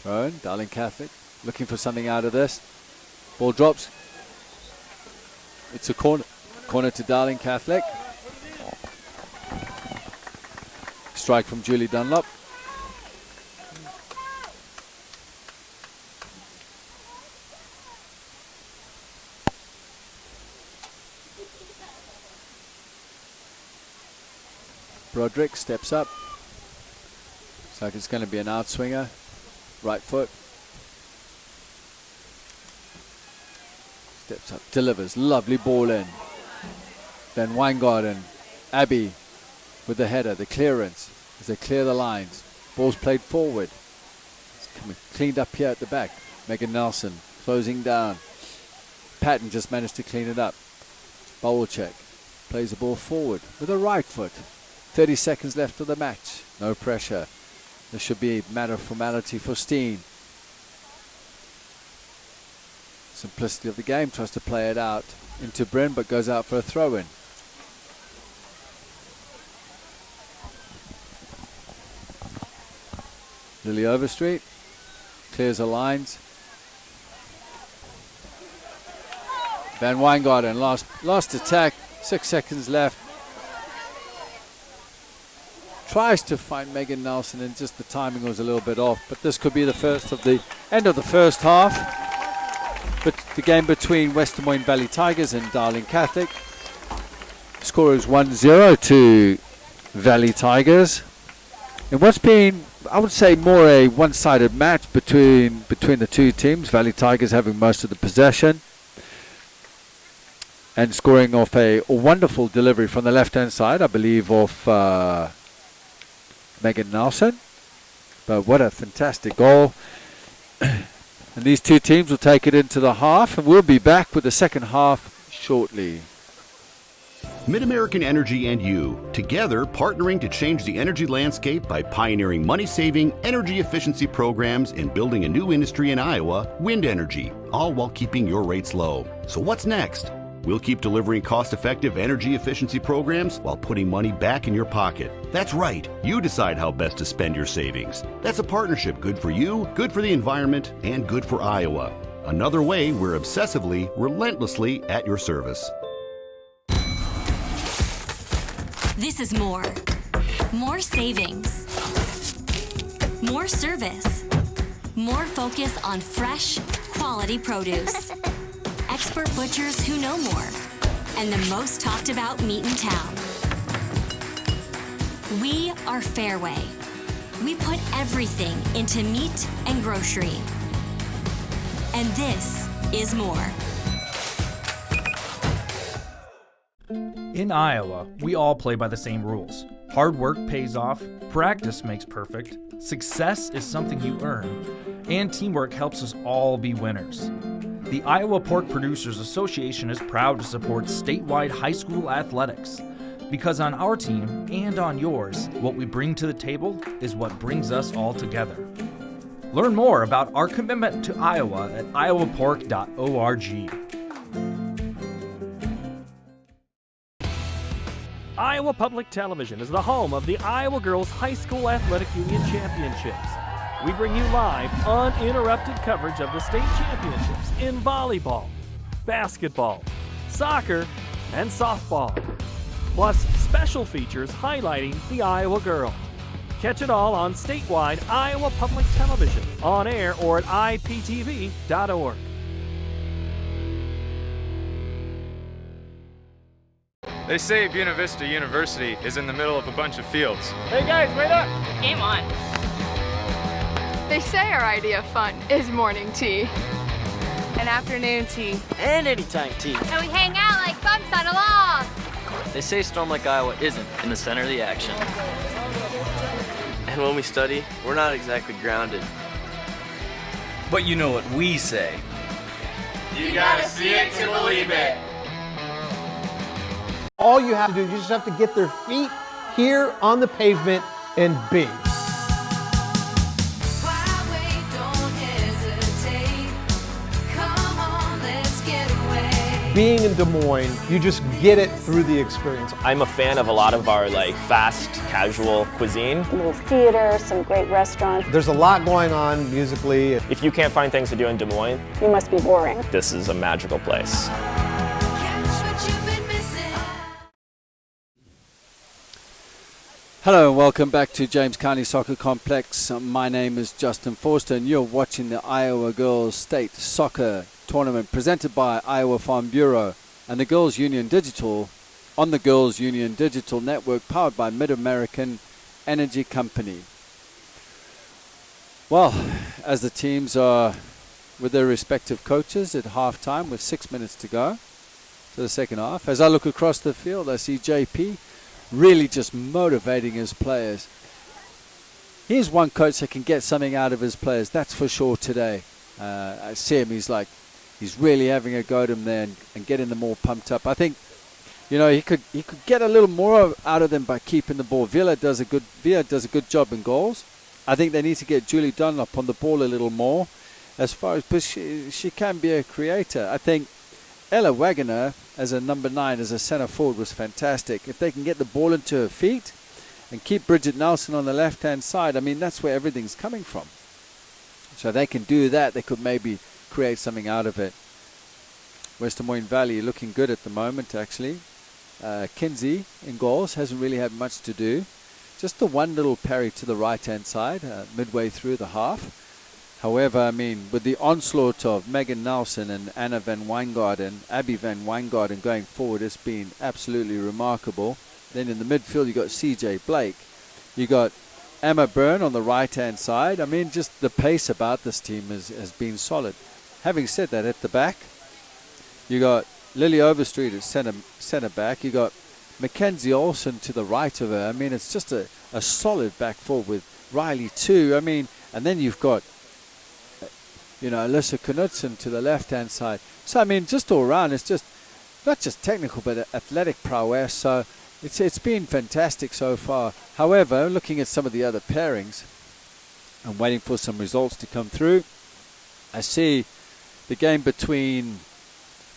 Rowan, Dowling Catholic, looking for something out of this. Ball drops. It's a corner to Dowling Catholic. Strike from Julie Dunlop. Broderick steps up. Looks like it's going to be an outswinger. Right foot. Steps up, delivers. Lovely ball in. Van Weingarten. Abby with the header, the clearance as they clear the lines. Ball's played forward. It's coming cleaned up here at the back. Megan Nelson closing down. Patton just managed to clean it up. Kowalczyk plays the ball forward with a right foot. 30 seconds left of the match. No pressure. This should be a matter of formality for Steen. Simplicity of the game, tries to play it out into Bryn, but goes out for a throw-in. Lily Overstreet clears the lines. Van Weingarten, last attack, 6 seconds left. Tries to find Megan Nelson, and just the timing was a little bit off. But this could be the first of the end of the first half. But the game between West Des Moines Valley Tigers and Dowling Catholic. Score is 1-0 to Valley Tigers. in what's been, I would say, more a one-sided match between the two teams. Valley Tigers having most of the possession and scoring off a wonderful delivery from the left-hand side, I believe, off Megan Nelson. But what a fantastic goal. And these two teams will take it into the half, and we'll be back with the second half shortly. Mid-American Energy and you, together partnering to change the energy landscape by pioneering money-saving, energy efficiency programs and building a new industry in Iowa, wind energy, all while keeping your rates low. So what's next? We'll keep delivering cost-effective energy efficiency programs while putting money back in your pocket. That's right, you decide how best to spend your savings. That's a partnership good for you, good for the environment, and good for Iowa. Another way we're obsessively, relentlessly at your service. This is more. More savings. More service. More focus on fresh, quality produce. Expert butchers who know more. And the most talked about meat in town. We are Fairway. We put everything into meat and grocery. And this is more. In Iowa, we all play by the same rules. Hard work pays off, practice makes perfect, success is something you earn, and teamwork helps us all be winners. The Iowa Pork Producers Association is proud to support statewide high school athletics. Because on our team and on yours, what we bring to the table is what brings us all together. Learn more about our commitment to Iowa at iowapork.org. Iowa Public Television is the home of the Iowa Girls High School Athletic Union Championships. We bring you live, uninterrupted coverage of the state championships in volleyball, basketball, soccer, and softball. Plus, special features highlighting the Iowa girl. Catch it all on statewide Iowa Public Television, on air or at iptv.org. They say Buena Vista University is in the middle of a bunch of fields. Hey guys, wait up! Game on. They say our idea of fun is morning tea, and afternoon tea, and anytime tea. And we hang out like bumps on a log. They say Storm Lake, Iowa isn't in the center of the action. And when we study, we're not exactly grounded. But you know what we say. You gotta see it to believe it. All you have to do is you just have to get their feet here on the pavement and be. Being in Des Moines, you just get it through the experience. I'm a fan of a lot of our fast, casual cuisine. A little theater, some great restaurants. There's a lot going on musically. If you can't find things to do in Des Moines, you must be boring. This is a magical place. Hello and welcome back to James County Soccer Complex. My name is Justin Forster and you're watching the Iowa Girls State Soccer Tournament presented by Iowa Farm Bureau and the Girls Union Digital on the Girls Union Digital Network powered by Mid-American Energy Company. Well, as the teams are with their respective coaches at halftime with 6 minutes to go to the second half, as I look across the field I see JP really just motivating his players. Here's one coach that can get something out of his players, that's for sure today. I see him, he's really having a go at him there and getting them all pumped up. I think, he could get a little more out of them by keeping the ball. Villa does a good job in goals. I think they need to get Julie Dunlop on the ball a little more but she can be a creator. I think Ella Wagoner as a number 9, as a centre forward, was fantastic. If they can get the ball into her feet and keep Bridget Nelson on the left-hand side, that's where everything's coming from. So they can do that. They could maybe create something out of it. West Des Moines Valley looking good at the moment, actually. Kinsey in goals hasn't really had much to do. Just the one little parry to the right-hand side midway through the half. However, with the onslaught of Megan Nelson and Abby Van Weingarten going forward, it's been absolutely remarkable. Then in the midfield, you got CJ Blake. You got Emma Byrne on the right-hand side. I mean, just the pace about this team has been solid. Having said that, at the back, you got Lily Overstreet at center back. You got Mackenzie Olsen to the right of her. I mean, it's just a solid back four with Riley too. I mean, and then you've got, Alyssa Knudsen to the left-hand side. So, I mean, just all around, it's just not just technical, but athletic prowess. So it's been fantastic so far. However, looking at some of the other pairings, I'm waiting for some results to come through. I see the game between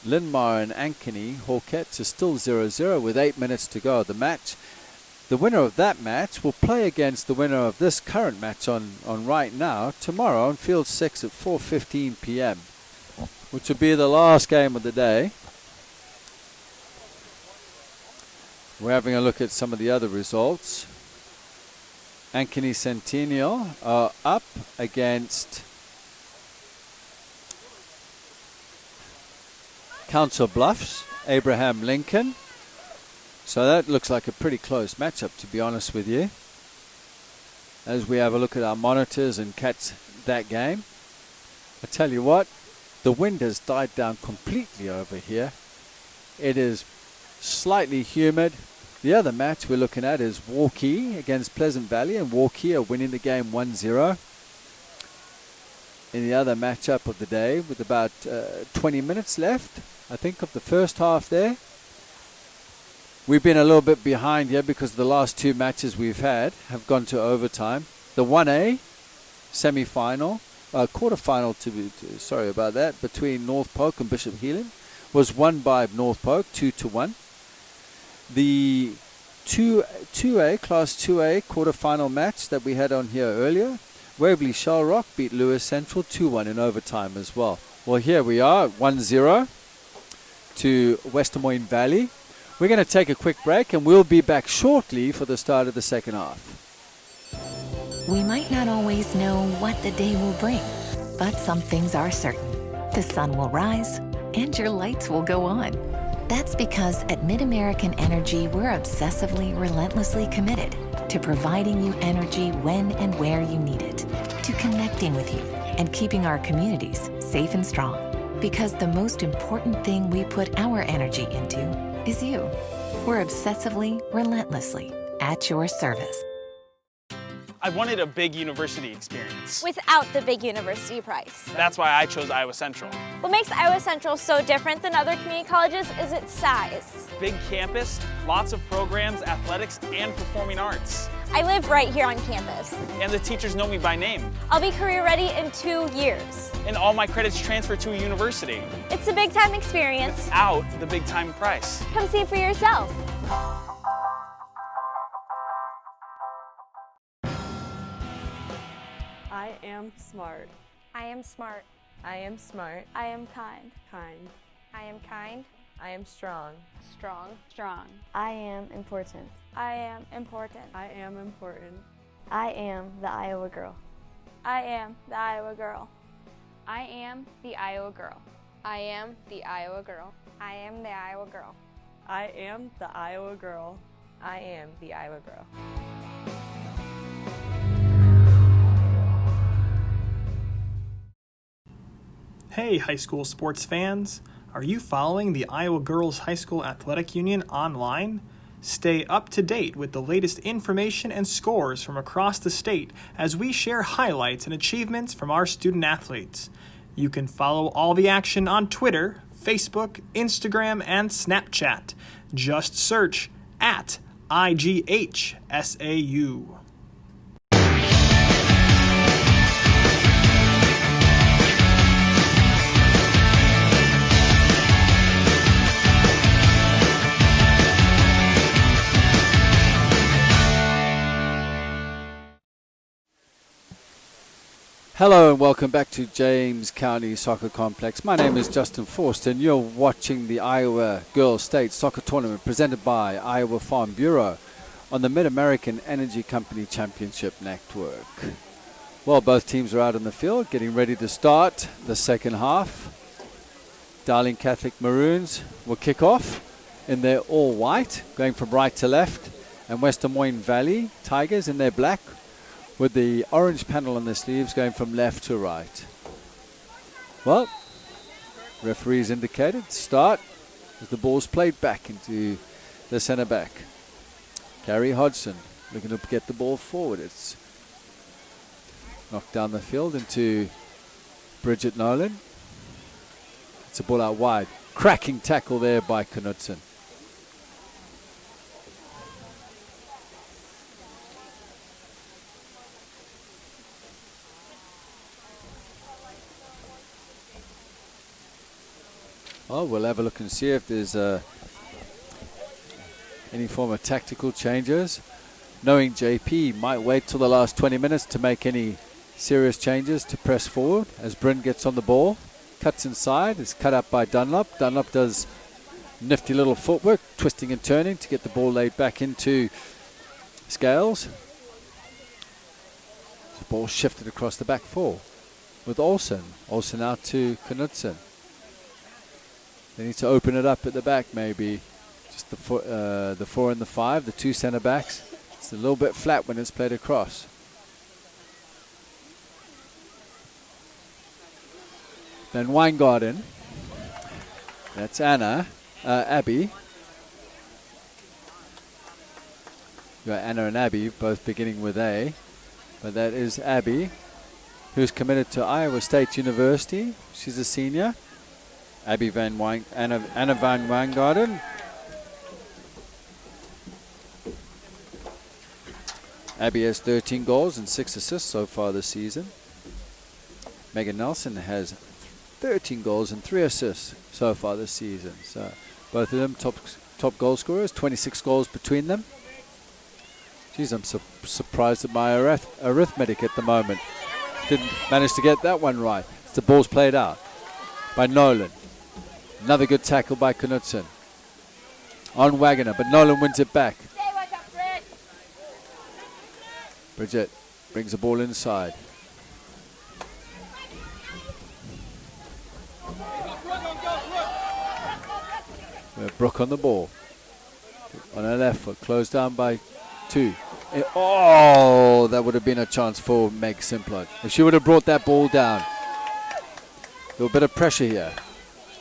Linmar and Ankeny Hawkettes is still 0-0 with 8 minutes to go. The match, the winner of that match will play against the winner of this current match on right now tomorrow on Field 6 at 4:15 p.m., which will be the last game of the day. We're having a look at some of the other results. Ankeny Centennial are up against Council Bluffs, Abraham Lincoln. So that looks like a pretty close matchup, to be honest with you, as we have a look at our monitors and catch that game. I tell you what, the wind has died down completely over here. It is slightly humid. The other match we're looking at is Waukee against Pleasant Valley, and Waukee are winning the game 1-0. In the other matchup of the day, with about 20 minutes left, I think, of the first half there. We've been a little bit behind here because the last two matches we've had have gone to overtime. The 1A semi-final, quarterfinal sorry about that, between North Polk and Bishop Heelan was won by North Polk 2-1. The 2A, Class 2A quarterfinal match that we had on here earlier, Waverley Shell Rock beat Lewis Central 2-1 in overtime as well. Well, here we are, 1-0 to West Des Moines Valley. We're going to take a quick break and we'll be back shortly for the start of the second half. We might not always know what the day will bring, but some things are certain. The sun will rise and your lights will go on. That's because at MidAmerican Energy, we're obsessively, relentlessly committed to providing you energy when and where you need it, to connecting with you and keeping our communities safe and strong. Because the most important thing we put our energy into is you. We're obsessively, relentlessly at your service. I wanted a big university experience. Without the big university price. That's why I chose Iowa Central. What makes Iowa Central so different than other community colleges is its size. Big campus, lots of programs, athletics, and performing arts. I live right here on campus. And the teachers know me by name. I'll be career ready in 2 years. And all my credits transfer to a university. It's a big time experience. Without the big time price. Come see for yourself. I am smart. I am smart. I am smart. I am kind. Kind. I am kind. I am strong. Strong. Strong. I am important. I am important. I am important. I am the Iowa girl. I am the Iowa girl. I am the Iowa girl. I am the Iowa girl. I am the Iowa girl. I am the Iowa girl. I am the Iowa girl. Hey, high school sports fans! Are you following the Iowa Girls High School Athletic Union online? Stay up to date with the latest information and scores from across the state as we share highlights and achievements from our student athletes. You can follow all the action on Twitter, Facebook, Instagram, and Snapchat. Just search at IGHSAU. Hello and welcome back to James County Soccer Complex. My name is Justin Forst and you're watching the Iowa Girls State Soccer Tournament presented by Iowa Farm Bureau on the Mid-American Energy Company Championship Network. Well, both teams are out in the field getting ready to start the second half. Dowling Catholic Maroons will kick off in their all white, going from right to left, and West Des Moines Valley Tigers in their black with the orange panel on the sleeves going from left to right. Well, referees indicated start as the ball's played back into the centre back. Gary Hodgson looking to get the ball forward. It's knocked down the field into Bridget Nolan. It's a ball out wide. Cracking tackle there by Knudsen. Oh, we'll have a look and see if there's any form of tactical changes. Knowing JP might wait till the last 20 minutes to make any serious changes to press forward as Bryn gets on the ball. Cuts inside, is cut up by Dunlop. Dunlop does nifty little footwork, twisting and turning to get the ball laid back into Scales. The ball shifted across the back four with Olsen. Olsen out to Knudsen. They need to open it up at the back maybe. Just the 4 and the 5, the two centre backs. It's a little bit flat when it's played across. Then Weingarten. That's Abby. You got Anna and Abby, both beginning with A. But that is Abby, who's committed to Iowa State University. She's a senior. Anna van Weingarten. Abby has 13 goals and 6 assists so far this season. Megan Nelson has 13 goals and 3 assists so far this season. So both of them top goal scorers, 26 goals between them. Geez, I'm surprised at my arithmetic at the moment. Didn't manage to get that one right. The ball's played out by Nolan. Another good tackle by Knudsen. On Wagner, but Nolan wins it back. Bridget brings the ball inside. Brooke on the ball. On her left foot, closed down by 2. Oh, that would have been a chance for Meg Simplot. If she would have brought that ball down. A little bit of pressure here.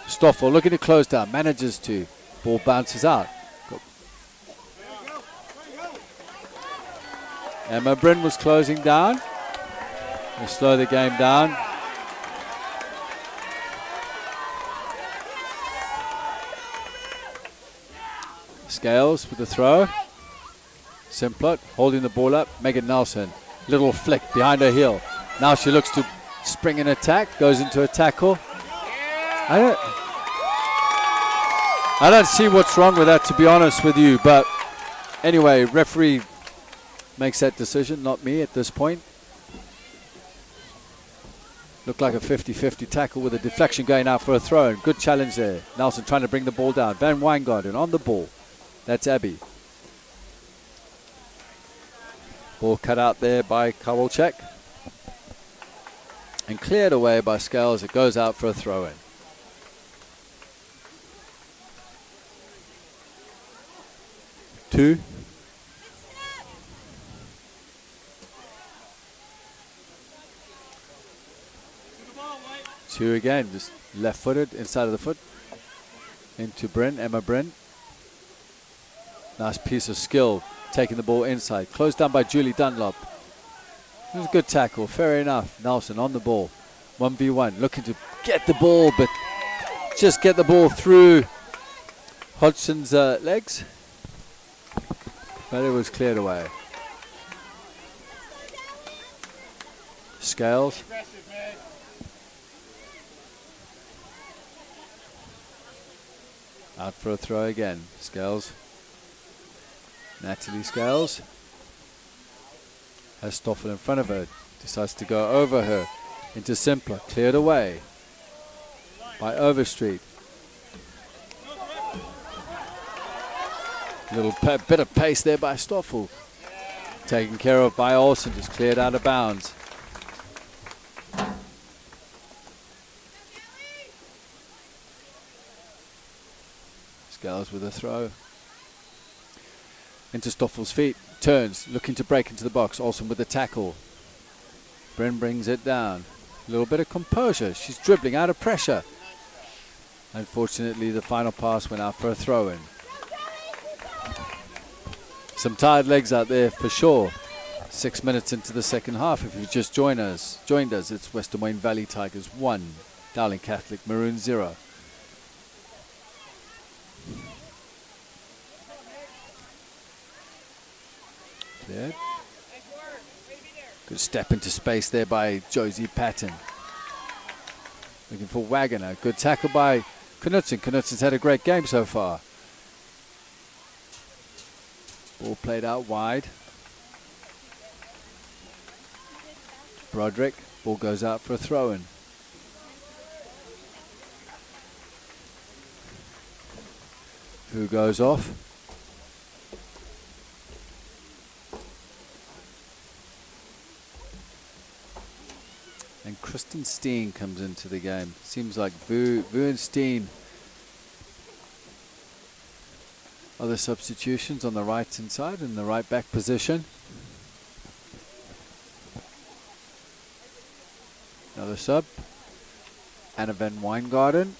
Stoffel looking to close down, manages to. Ball bounces out. Emma Bryn was closing down. They slow the game down. Scales with the throw. Simplot holding the ball up. Megan Nelson, little flick behind her heel. Now she looks to spring an attack, goes into a tackle. I don't see what's wrong with that, to be honest with you. But anyway, referee makes that decision, not me at this point. Looked like a 50-50 tackle with a deflection going out for a throw. And good challenge there. Nelson trying to bring the ball down. Van Weingarten on the ball. That's Abby. Ball cut out there by Kowalczyk. And cleared away by Scales. It goes out for a throw-in. Two. Two again, just left-footed, inside of the foot. Into Bryn, Emma Bryn. Nice piece of skill, taking the ball inside. Closed down by Julie Dunlop. It was a good tackle, fair enough. Nelson on the ball, 1v1, looking to get the ball, but just get the ball through Hodgson's legs. But it was cleared away. Scales. Out for a throw again. Scales. Natalie Scales has Stoffel in front of her. Decides to go over her into Simpler. Cleared away by Overstreet. Little bit of pace there by Stoffel. Taken care of by Olsen. Just cleared out of bounds. Scales with a throw. into Stoffel's feet. Turns, looking to break into the box. Olsen with the tackle. Bren brings it down. A little bit of composure. She's dribbling out of pressure. Unfortunately, the final pass went out for a throw-in. Some tired legs out there for sure. 6 minutes into the second half. If you've just joined us, it's West Des Moines Valley Tigers 1, Dowling Catholic Maroon 0. Cleared. Good step into space there by Josie Patton. Looking for Wagoner. Good tackle by Knudsen. Knudsen's had a great game so far. Ball played out wide. Broderick. Ball goes out for a throw-in. Who goes off? And Kristen Steen comes into the game. Seems like Vu and Steen are the substitutions on the right hand side in the right back position. Another sub. Anna Van Weingarten.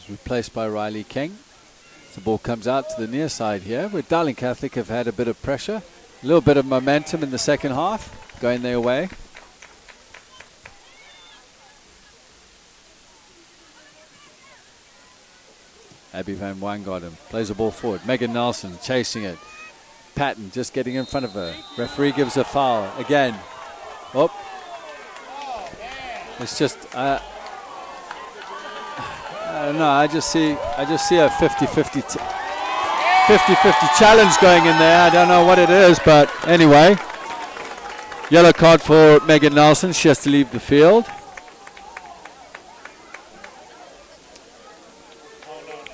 Replaced by Riley King. The ball comes out to the near side here, where Dowling Catholic have had a bit of pressure, a little bit of momentum in the second half, going their way. Abby Van Weingarten plays the ball forward. Megan Nelson chasing it. Patton just getting in front of her. Referee gives a foul again. Oh, it's just. I don't know, I just see a 50-50 challenge going in there. I don't know what it is, but anyway. Yellow card for Megan Nelson. She has to leave the field.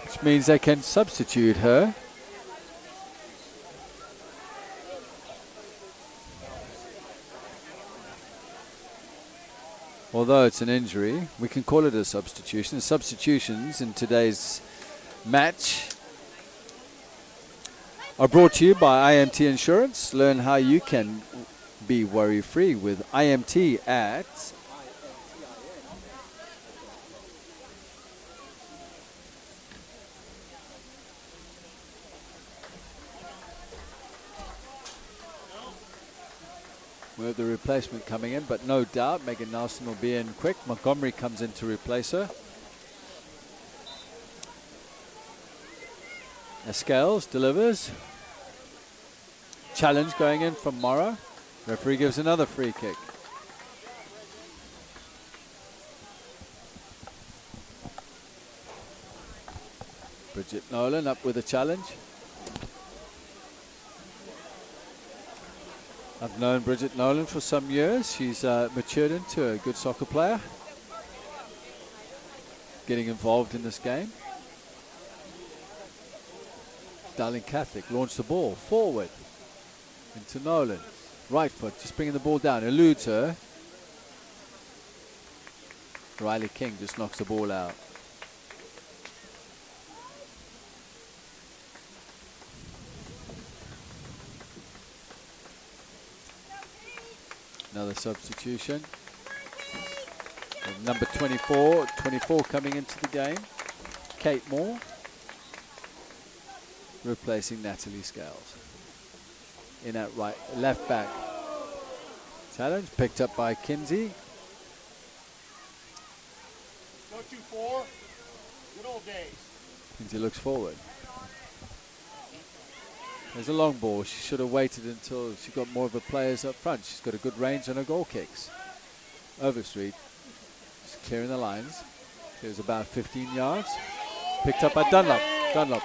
Which means they can substitute her. Although it's an injury, we can call it a substitution. Substitutions in today's match are brought to you by IMT Insurance. Learn how you can be worry-free with IMT at we have the replacement coming in, but no doubt Megan Nelson will be in quick. Montgomery comes in to replace her. Escales delivers. Challenge going in from Morrow. Referee gives another free kick. Bridget Nolan up with a challenge. I've known Bridget Nolan for some years. She's matured into a good soccer player. Getting involved in this game. Dowling Catholic launched the ball forward into Nolan. Right foot, just bringing the ball down. Eludes her. Riley King just knocks the ball out. Another substitution. And number 24 coming into the game. Kate Moore replacing Natalie Scales. In at left back. Challenge picked up by Kinsey. Go 2-4. Good old days. Kinsey looks forward. There's a long ball. She should have waited until she got more of her players up front. She's got a good range on her goal kicks. Overstreet. She's clearing the lines. Clears about 15 yards. Picked up by Dunlop. Dunlop.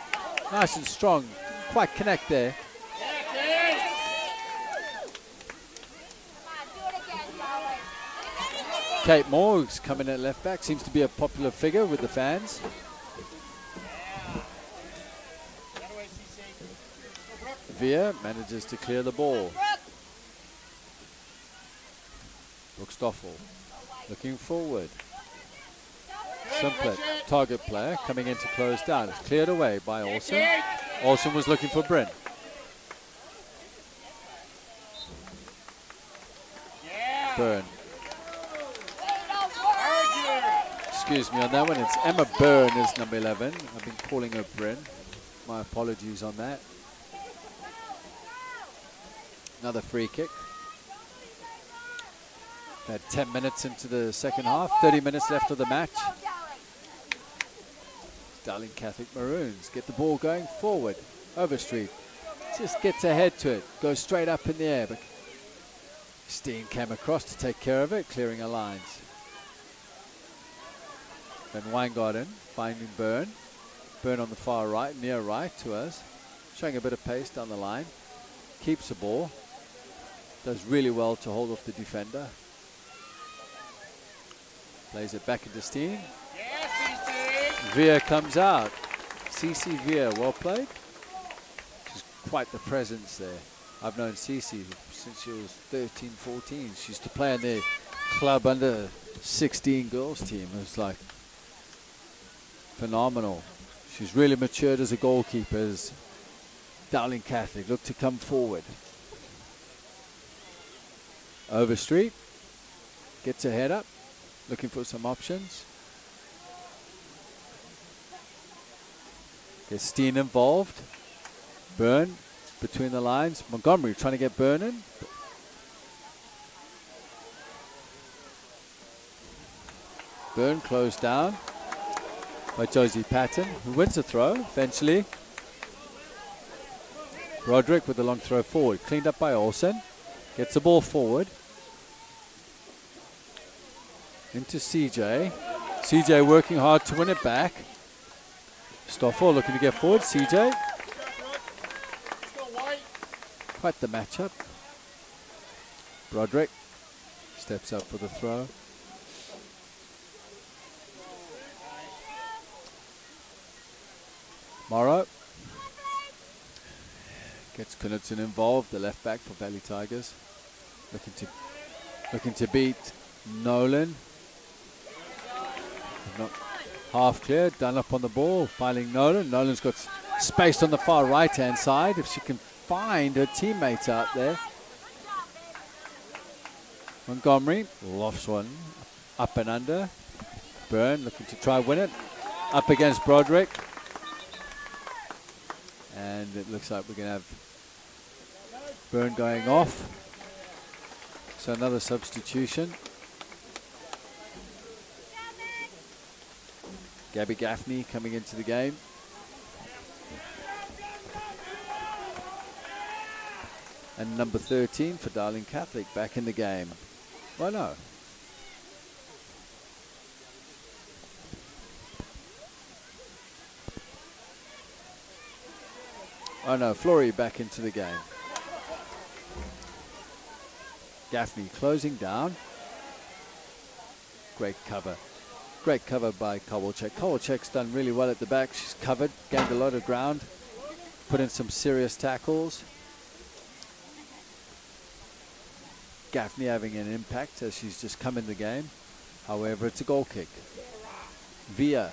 Nice and strong. Didn't quite connect there. Kate Moore is coming at left back. Seems to be a popular figure with the fans. Via manages to clear the ball. Brooke Stoffel looking forward. Simplet, target player, coming in to close down. It's cleared away by Olsen. Olsen was looking for Bryn. Byrne. Excuse me on that one. It's Emma Byrne is number 11. I've been calling her Bryn. My apologies on that. Another free kick. Had 10 minutes into the second half, 30 minutes left of the match. Dowling Catholic Maroons get the ball going forward. Overstreet just gets ahead to it, goes straight up in the air, but Steen came across to take care of it, clearing her lines. Then Weingarten finding Byrne. Byrne on the far right, near right to us, showing a bit of pace down the line. Keeps the ball. Does really well to hold off the defender. Plays it back into Steen. Veer comes out. Cece Veer, well played. She's quite the presence there. I've known Cece since she was 13, 14. She used to play in the club under 16 girls team. It was like phenomenal. She's really matured as a goalkeeper. As Dowling Catholic look to come forward. Overstreet gets her head up, looking for some options. Gets Steen involved. Byrne between the lines. Montgomery trying to get Byrne in. Byrne closed down by Josie Patton, who wins the throw eventually. Roderick with the long throw forward. Cleaned up by Olsen. Gets the ball forward. Into CJ. CJ working hard to win it back. Stoffel looking to get forward. CJ. Quite the matchup. Broderick steps up for the throw. Morrow gets Knudsen involved, the left back for Valley Tigers. Looking to beat Nolan. Not half clear, done up on the ball, finding Nolan. Nolan's got space on the far right-hand side. If she can find her teammates out there. Montgomery lofts one up and under. Byrne looking to try win it. Up against Broderick. And it looks like we're going to have Byrne going off. So another substitution. Gabby Gaffney coming into the game. And number 13 for Dowling Catholic back in the game. Why no? Oh no, Flory back into the game. Gaffney closing down. Great cover. Great cover by Kowalczyk. Kowalczyk's done really well at the back. She's covered, gained a lot of ground, put in some serious tackles. Gaffney having an impact as she's just come in the game. However, it's a goal kick. Via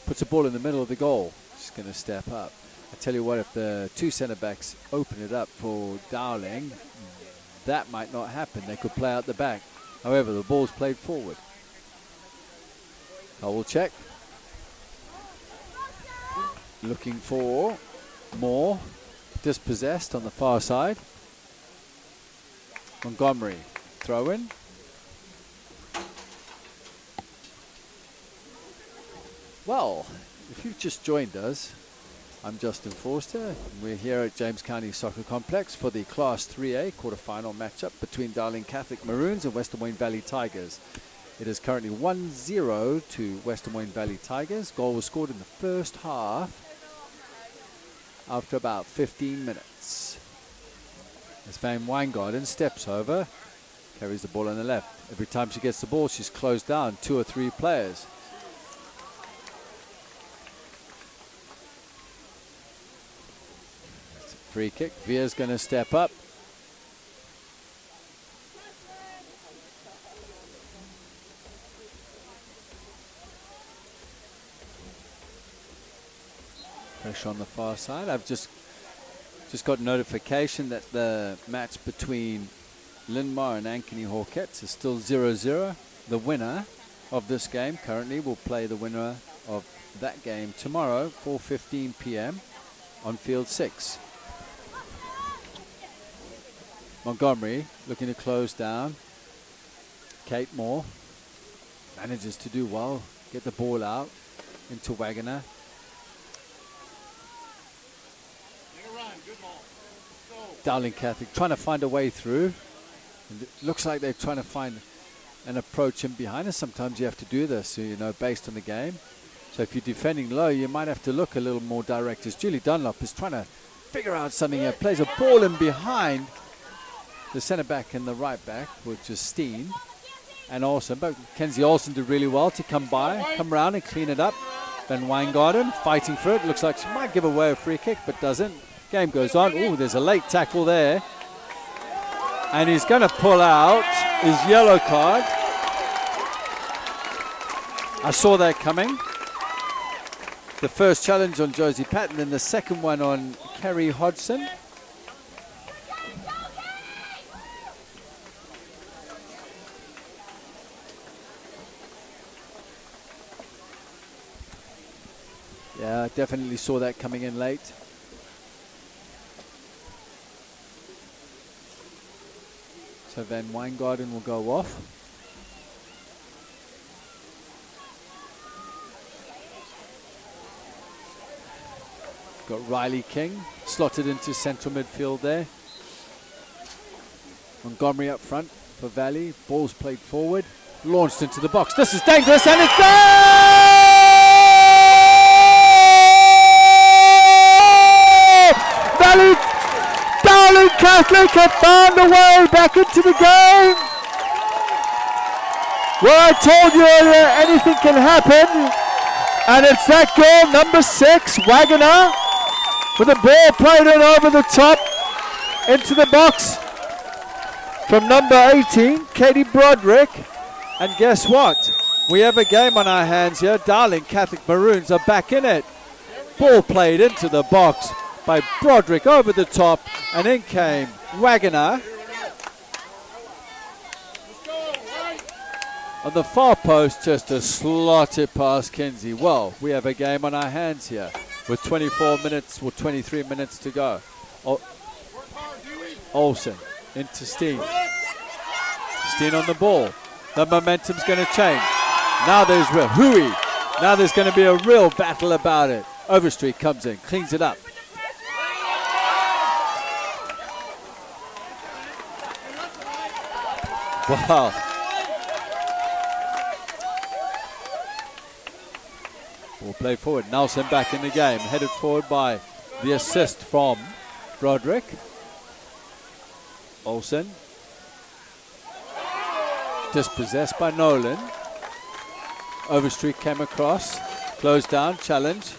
puts a ball in the middle of the goal. She's going to step up. I tell you what, if the two centre backs open it up for Dowling, that might not happen. They could play out the back. However, the ball's played forward. Kowalczyk looking for more. Dispossessed on the far side. Montgomery throw in. Well, if you've just joined us, I'm Justin Forster. We're here at James County Soccer Complex for the Class 3A quarterfinal matchup between Dowling Catholic Maroons and West Des Moines Valley Tigers. It is currently 1-0 to West Des Moines Valley Tigers. Goal was scored in the first half after about 15 minutes. As Van Weingarten steps over, carries the ball on the left. Every time she gets the ball, she's closed down 2 or 3 players. That's a free kick. Via's going to step up. Pressure on the far side. I've just got notification that the match between Linmar and Ankeny Hawkettes is still 0-0. The winner of this game currently will play the winner of that game tomorrow, 4:15 p.m. on field 6. Montgomery looking to close down. Kate Moore manages to do well, get the ball out into Wagoner. Dowling Catholic trying to find a way through. And it looks like they're trying to find an approach in behind us. Sometimes you have to do this, you know, based on the game. So if you're defending low, you might have to look a little more direct. As Julie Dunlop is trying to figure out something here. Plays a ball in behind the centre back and the right back, which is Steen and Olsen. But Kenzie Olsen did really well to come around and clean it up. Van Weingarten fighting for it. Looks like she might give away a free kick, but doesn't. Game goes on. Oh, there's a late tackle there. And he's going to pull out his yellow card. I saw that coming. The first challenge on Josie Patton, and the second one on Kerry Hodgson. Yeah, definitely saw that coming in late. So Van Weingarten will go off. Got Riley King slotted into central midfield there. Montgomery up front for Valley. Ball's played forward. Launched into the box. This is dangerous and it's there! Valley! Dowling Catholic have found a way back into the game. Well, I told you earlier, anything can happen. And it's that goal, number 6, Wagoner, with the ball played in over the top into the box from number 18, Katie Broderick. And guess what? We have a game on our hands here. Dowling Catholic Maroons are back in it. Ball played into the box by Broderick over the top, and in came Wagoner. On the far post, just to slot it past Kinsey. Well, we have a game on our hands here with 24 minutes or 23 minutes to go. Olsen into Steen. Steen on the ball. The momentum's going to change. Now there's Hui. Now there's going to be a real battle about it. Overstreet comes in, cleans it up. Wow. Ball play forward. Nelson back in the game. Headed forward by the assist from Broderick. Olsen. Dispossessed by Nolan. Overstreet came across. Closed down. Challenge.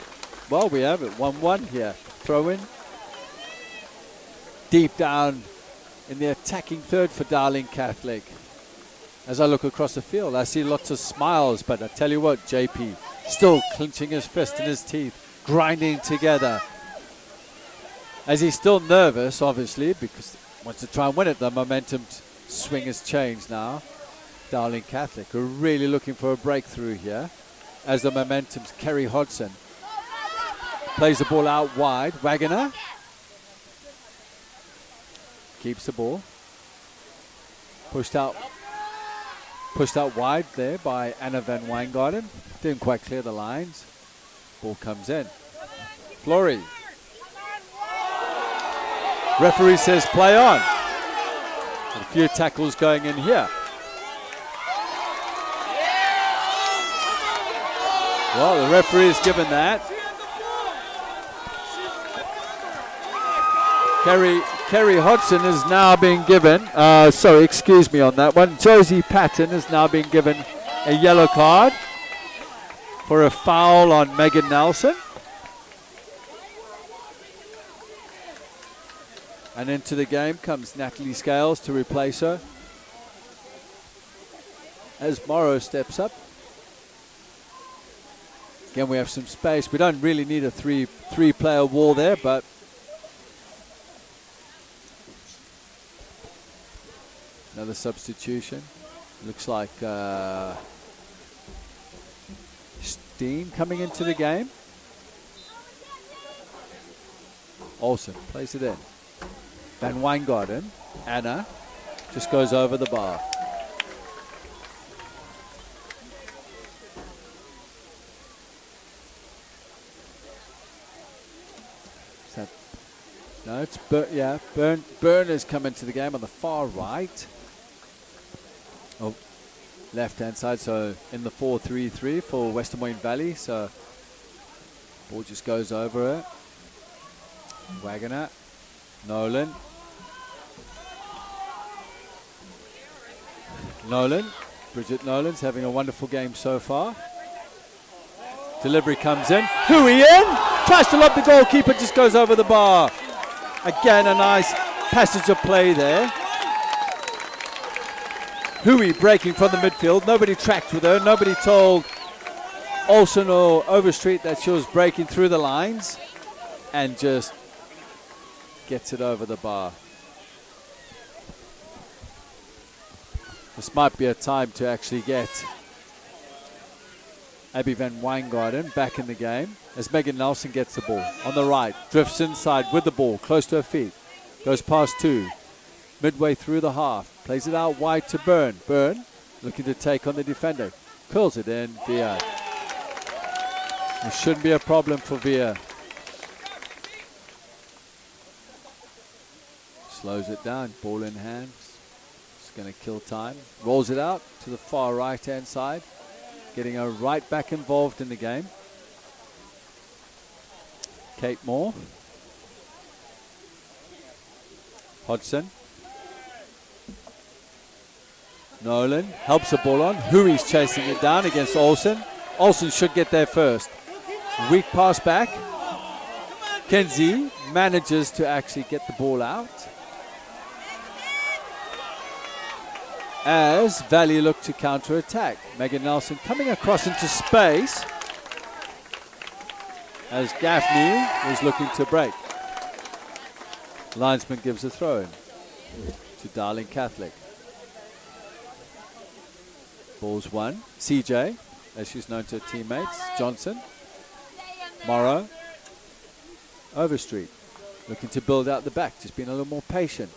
Well, we have it. 1-1 here. Throw in. Deep down in the attacking third for Dowling Catholic. As I look across the field, I see lots of smiles, but I tell you what, JP still clenching his fist in his teeth, grinding together. As he's still nervous, obviously, because he wants to try and win it. The momentum swing has changed now. Dowling Catholic are really looking for a breakthrough here. As the momentum's Kerry Hodgson plays the ball out wide. Wagoner keeps the ball. Pushed out wide there by Anna Van Weingarten. Didn't quite clear the lines. Ball comes in. Flory. Referee says play on. And a few tackles going in here. Well, the referee has given that. Kerry Hodgson is now being given, sorry, excuse me on that one. Josie Patton is now being given a yellow card for a foul on Megan Nelson. And into the game comes Natalie Scales to replace her. As Morrow steps up. Again, we have some space. We don't really need a three-player wall there, but another substitution. Looks like Steen coming into the game. Olsen plays it in. Van Wijngaarden, Anna, just goes over the bar. Is that, no, it's Burner's come into the game on the far right. Oh, left-hand side, so in the 4-3-3 for West Des Moines Valley. So ball just goes over it. Wagner, Nolan, Bridget Nolan's having a wonderful game so far. Delivery comes in, Hui in, tries to lob the goalkeeper, just goes over the bar. Again, a nice passage of play there. Hui breaking from the midfield, nobody tracked with her, nobody told Olsen or Overstreet that she was breaking through the lines, and just gets it over the bar. This might be a time to actually get Abby Van Wijngaarden back in the game as Megan Nelson gets the ball on the right, drifts inside with the ball, close to her feet, goes past two, midway through the half, plays it out wide to Byrne. Byrne looking to take on the defender, curls it in, Via. It shouldn't be a problem for Via. Slows it down, ball in hand. It's going to kill time. Rolls it out to the far right-hand side, getting her right back involved in the game. Kate Moore. Hodgson. Nolan helps the ball on. Hui's chasing it down against Olsen. Olsen should get there first. Weak pass back. Kenzie manages to actually get the ball out. As Valley look to counter-attack. Megan Nelson coming across into space as Gaffney is looking to break. Linesman gives a throw in to Dowling Catholic. Ball's won. CJ, as she's known to her teammates. Johnson. Morrow. Overstreet looking to build out the back, just being a little more patient.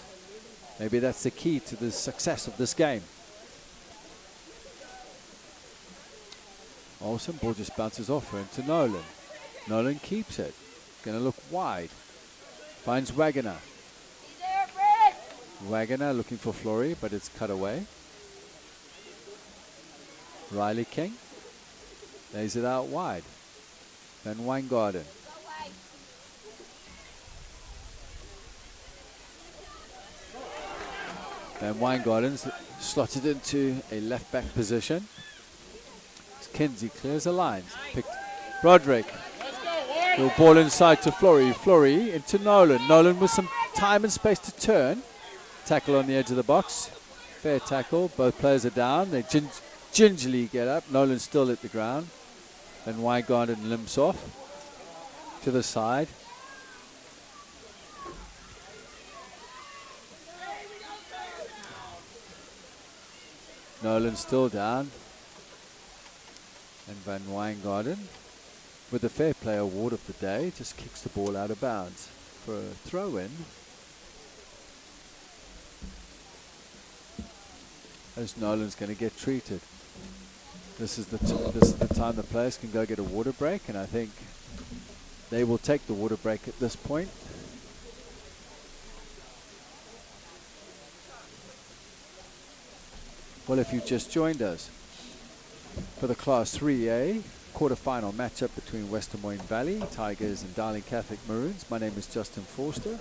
Maybe that's the key to the success of this game. Olsen, ball just bounces off her into Nolan. Nolan keeps it. Going to look wide. Finds Wagner. Wagner looking for Flory, but it's cut away. Riley King lays it out wide. Van Wijngaarden. Van Wijngaarden's slotted into a left back position. As Kinsey clears the lines. Picked Broderick. Little ball inside to Flory. Flory into Nolan. Nolan with some time and space to turn. Tackle on the edge of the box. Fair tackle. Both players are down. They gingerly get up. Nolan's still at the ground. Van Wijngaarden limps off to the side. Nolan still down. And Van Wijngaarden, with the fair play award of the day, just kicks the ball out of bounds for a throw-in. As Nolan's going to get treated. This is the time the players can go get a water break, and I think they will take the water break at this point. Well, if you've just joined us for the Class 3A quarterfinal matchup between West Des Moines Valley Tigers and Dowling Catholic Maroons, my name is Justin Forster,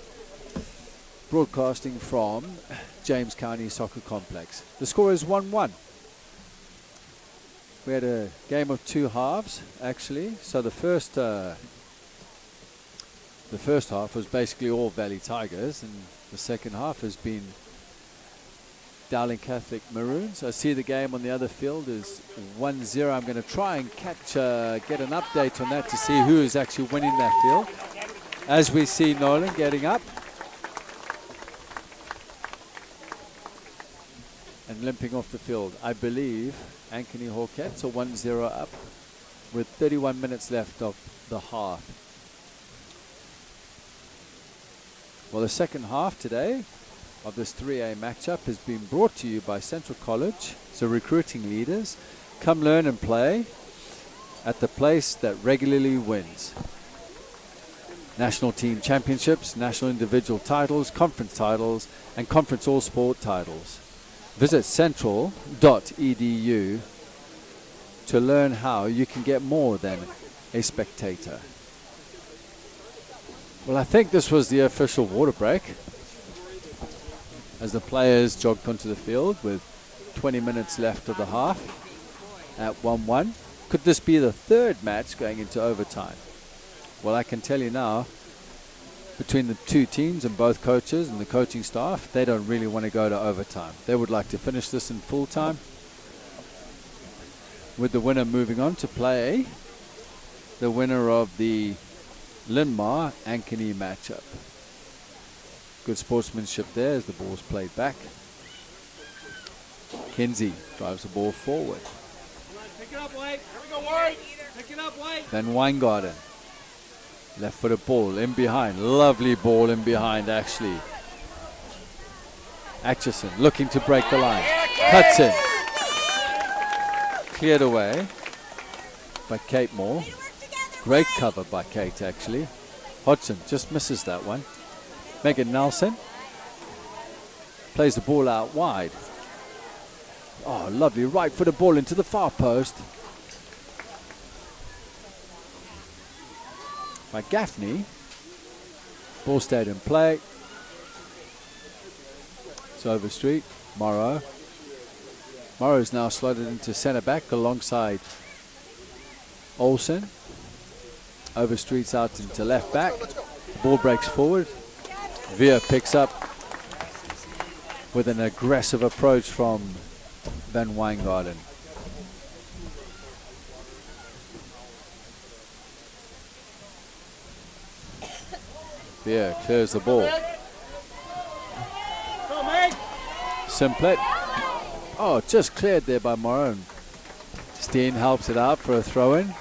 broadcasting from James County Soccer Complex. The score is 1-1. We had a game of two halves, actually. So the first half was basically all Valley Tigers, and the second half has been Dowling Catholic Maroons. I see the game on the other field is 1-0. I'm going to try and get an update on that to see who is actually winning that field. As we see Nolan getting up and limping off the field. I believe Ankeny Hawkettes are 1-0 up with 31 minutes left of the half. Well, the second half today of this 3A matchup has been brought to you by Central College. So recruiting leaders, come learn and play at the place that regularly wins. National team championships, national individual titles, and conference all sport titles. Visit central.edu to learn how you can get more than a spectator. Well, I think this was the official water break as the players jogged onto the field with 20 minutes left of the half at 1-1. Could this be the third match going into overtime? Well, I can tell you now, between the two teams and both coaches and the coaching staff, they don't really want to go to overtime. They would like to finish this in full time, with the winner moving on to play the winner of the Linmar Ankeny matchup. Good sportsmanship there as the ball's played back. Kinsey drives the ball forward. Pick it up, White. Here we go, White. Pick it up, White. Then Weingarten. Left-footed ball in behind. Lovely ball in behind, actually. Atchison looking to break the line. Cuts in. Cleared away by Kate Moore. Great cover by Kate, actually. Hodgson just misses that one. Megan Nelson plays the ball out wide. Oh, lovely right-footed ball into the far post by Gaffney. Ball stayed in play. It's Overstreet. Morrow. Morrow's now slotted into centre back alongside Olsen. Overstreet's out into left back. The ball breaks forward. Veer picks up with an aggressive approach from Van Weingarten. Veer clears the ball. Simplet. Oh, just cleared there by Moran. Steen helps it out for a throw-in.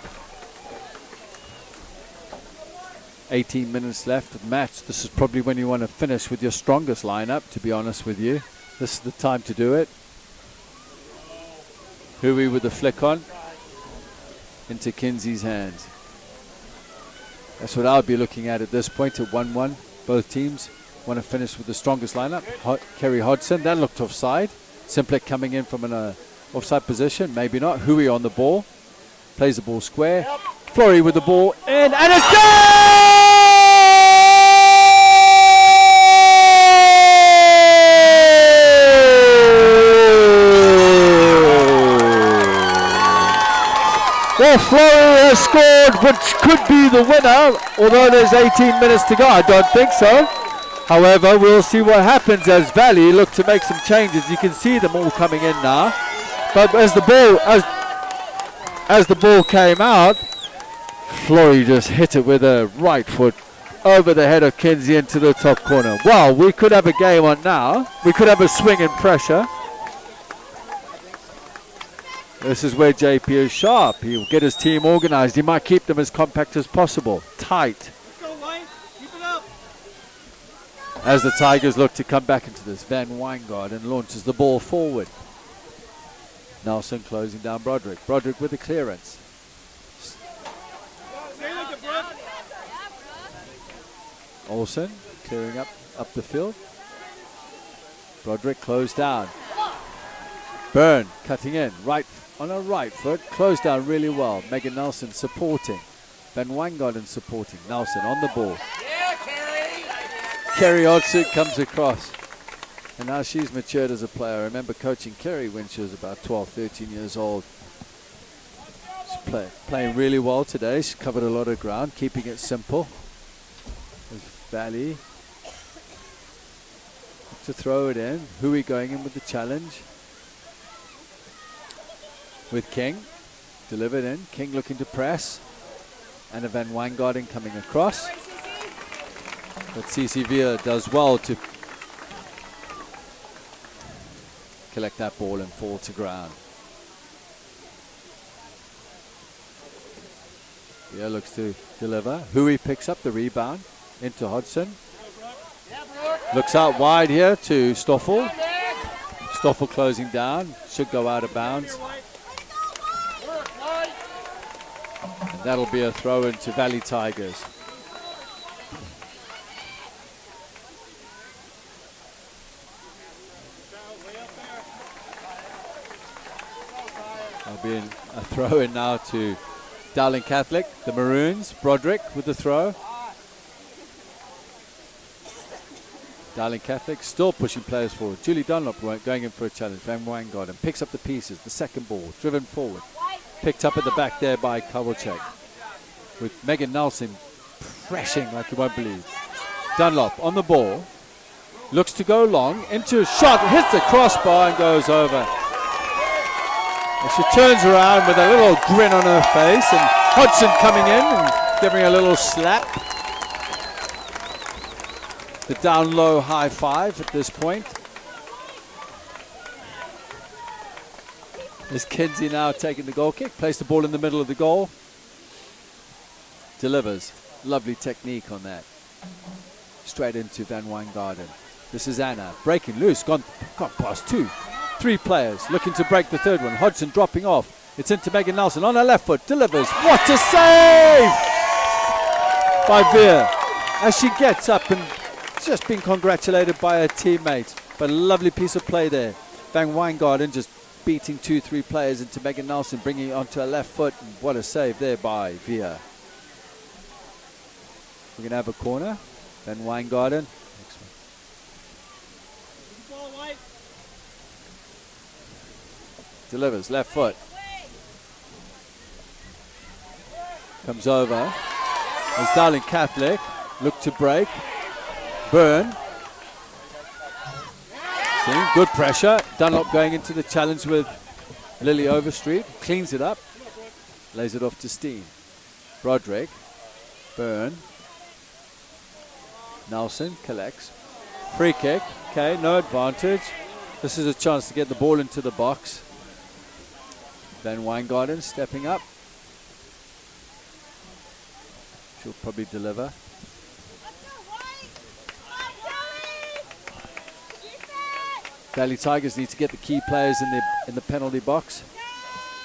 18 minutes left of the match. This is probably when you want to finish with your strongest lineup, to be honest with you. This is the time to do it. Hui with the flick on into Kinsey's hands. That's what I'll be looking at this point at 1-1. Both teams want to finish with the strongest lineup. Kerry Hodgson, that looked offside. Simplet coming in from an offside position, maybe not. Hui on the ball, plays the ball square. Flory with the ball in, and it's goal! Well, Flory has scored, which could be the winner, although there's 18 minutes to go. I don't think so. However, we'll see what happens as Valley look to make some changes. You can see them all coming in now. But as the ball came out, Flory just hit it with a right foot over the head of Kinsey into the top corner. Well, we could have a game on now. We could have a swing and pressure. This is where JP is sharp. He'll get his team organized. He might keep them as compact as possible. Tight. As the Tigers look to come back into this, Van Weingarten launches the ball forward. Nelson closing down Broderick. Broderick with the clearance. Olsen clearing up the field. Broderick closed down. Byrne cutting in, right on a right foot, closed down really well. Megan Nelson supporting. Van Weingarten supporting. Nelson on the ball. Kerry Odsuk comes across. And now she's matured as a player. I remember coaching Kerry when she was about 12, 13 years old. She's playing really well today. She's covered a lot of ground, keeping it simple. There's Valley to throw it in. Hui going in with the challenge. With King. Delivered in. King looking to press. Anna van Wijngaarden coming across. But CC Via does well to collect that ball and fall to ground. Via looks to deliver. Hui picks up the rebound into Hodgson. Looks out wide here to Stoffel. Stoffel closing down. Should go out of bounds. And that'll be a throw into Valley Tigers. There'll be a throw in now to Dowling Catholic. The Maroons. Broderick with the throw. Dowling Catholic still pushing players forward. Julie Dunlop going in for a challenge. Van Wijngaarden picks up the pieces. The second ball driven forward. Picked up at the back there by Kowalczyk. With Megan Nelson pressing like you won't believe. Dunlop on the ball. Looks to go long. Into a shot. Hits the crossbar and goes over. And she turns around with a little grin on her face. And Hodgson coming in and giving a little slap. The down low high five at this point. There's Kinsey now taking the goal kick. Placed the ball in the middle of the goal. Delivers. Lovely technique on that. Straight into Van Wijngaarden. This is Anna. Breaking loose. Gone past 2. 3 players looking to break the third one. Hodgson dropping off. It's into Megan Nelson on her left foot. Delivers. What a save by Veer. As she gets up and just being congratulated by her teammates. But a lovely piece of play there. Van Wijngaarden just beating 2-3 players into Megan Nelson, bringing it onto her left foot. And what a save there by Via. We're going to have a corner. Van Wijngaarden. Next one. Delivers, left foot. Comes over. As Dowling Catholic look to break. Byrne. See, good pressure. Dunlop going into the challenge with Lily Overstreet. Cleans it up. Lays it off to Steen. Broderick. Byrne. Nelson collects. Free kick. Okay, no advantage. This is a chance to get the ball into the box. Van Wijngaarden stepping up. She'll probably deliver. Valley Tigers need to get the key players in the penalty box.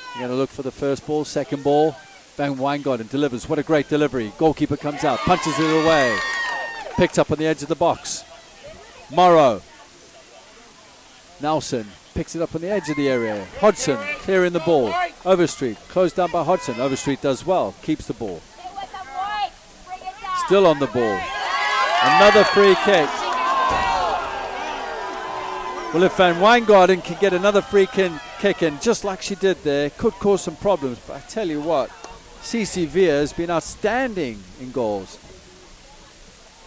You're going to look for the first ball, second ball. Van Wijngaarden delivers. What a great delivery. Goalkeeper comes out, punches it away. Picked up on the edge of the box. Morrow. Nelson picks it up on the edge of the area. Hodgson clearing the ball. Overstreet closed down by Hodgson. Overstreet does well, keeps the ball. Still on the ball. Another free kick. Well, if Van Wijngaarden can get another free kick in, just like she did there, could cause some problems. But I tell you what, CC Via has been outstanding in goals.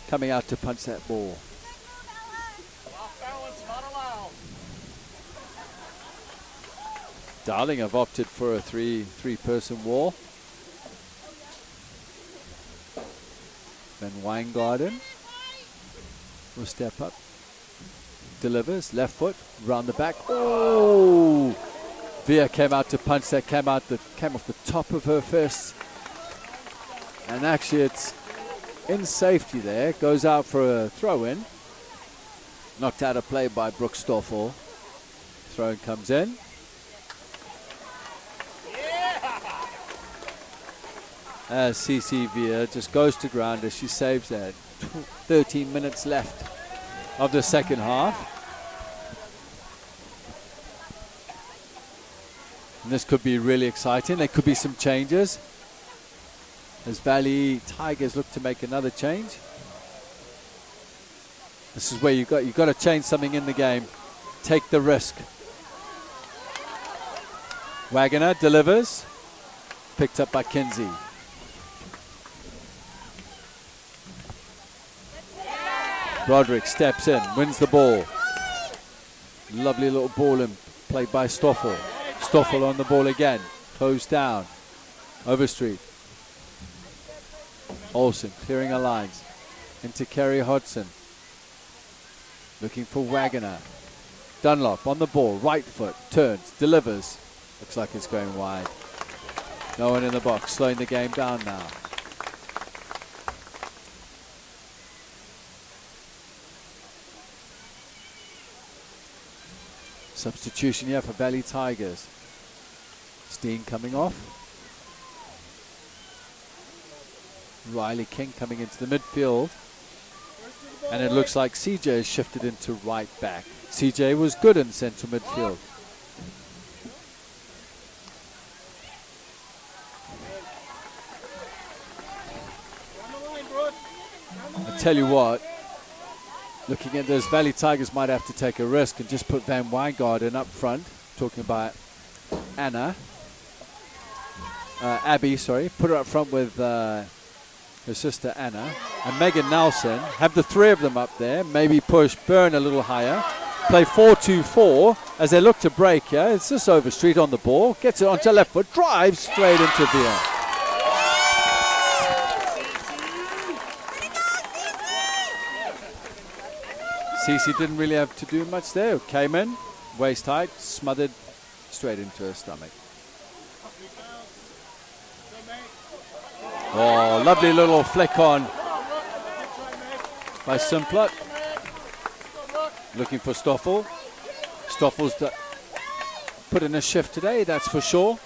Coming out to punch that ball. Dowling have opted for a three-person wall. Van Wijngaarden will step up. Delivers, left foot, round the back. Oh! Via came out to punch that, came off the top of her fist. And actually it's in safety there. Goes out for a throw-in. Knocked out of play by Brooke Stoffel. Throw-in comes in. As CC Via just goes to ground as she saves that. 13 minutes left of the second half. And this could be really exciting. There could be some changes as Valley Tigers look to make another change. This is where you've got to change something in the game. Take the risk. Wagoner delivers. Picked up by Kinsey. Broderick steps in, wins the ball. Lovely little ball in, played by Stoffel. Stoffel on the ball again. Closed down. Overstreet. Olsen clearing her lines. Into Kerry Hodson. Looking for Wagoner. Dunlop on the ball. Right foot. Turns. Delivers. Looks like it's going wide. No one in the box. Slowing the game down now. Substitution here for Valley Tigers. Steen coming off. Riley King coming into the midfield. And it looks like CJ has shifted into right back. CJ was good in central midfield. I tell you what, looking at this, Valley Tigers might have to take a risk and just put Van Weingarten up front. Talking about Abby, sorry. Put her up front with her sister Anna. And Megan Nelson. Have the three of them up there. Maybe push Byrne a little higher. Play 4-2-4 as they look to break here. It's just Overstreet on the ball. Gets it onto left foot. Drives straight into Via. Cece didn't really have to do much there. Came in, waist height, smothered straight into her stomach. Oh, lovely little flick on by Simplot. Looking for Stoffel. Stoffel's put in a shift today, that's for sure.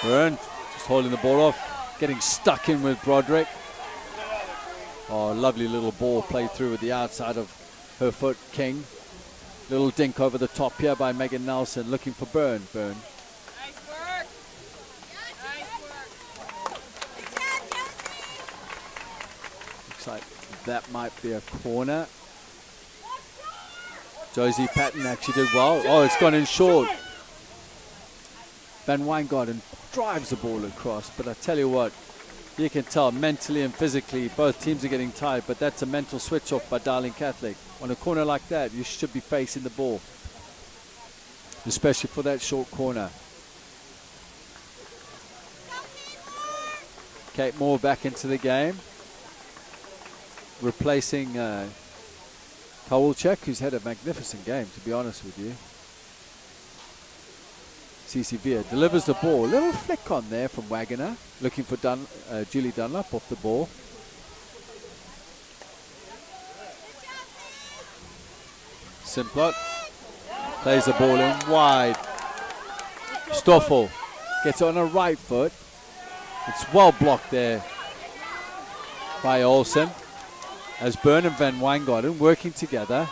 Byrne just holding the ball off. Getting stuck in with Broderick. Oh, lovely little ball played through with the outside of her foot, King. Little dink over the top here by Megan Nelson, looking for Byrne. Byrne. Nice work. Nice work. Looks like that might be a corner. Josie Patton actually did well. Oh, it's gone in short. Van Weingarten drives the ball across, but I tell you what, you can tell mentally and physically both teams are getting tired, but that's a mental switch off by Dowling Catholic. On a corner like that, you should be facing the ball, especially for that short corner. Kate Moore back into the game, replacing Kowalczyk, who's had a magnificent game, to be honest with you. Cece Via delivers the ball. Little flick on there from Wagoner. Looking for Julie Dunlop off the ball. Simplot plays the ball in wide. Stoffel gets it on her right foot. It's well blocked there by Olsen. As Byrne and Van Weingarten working together.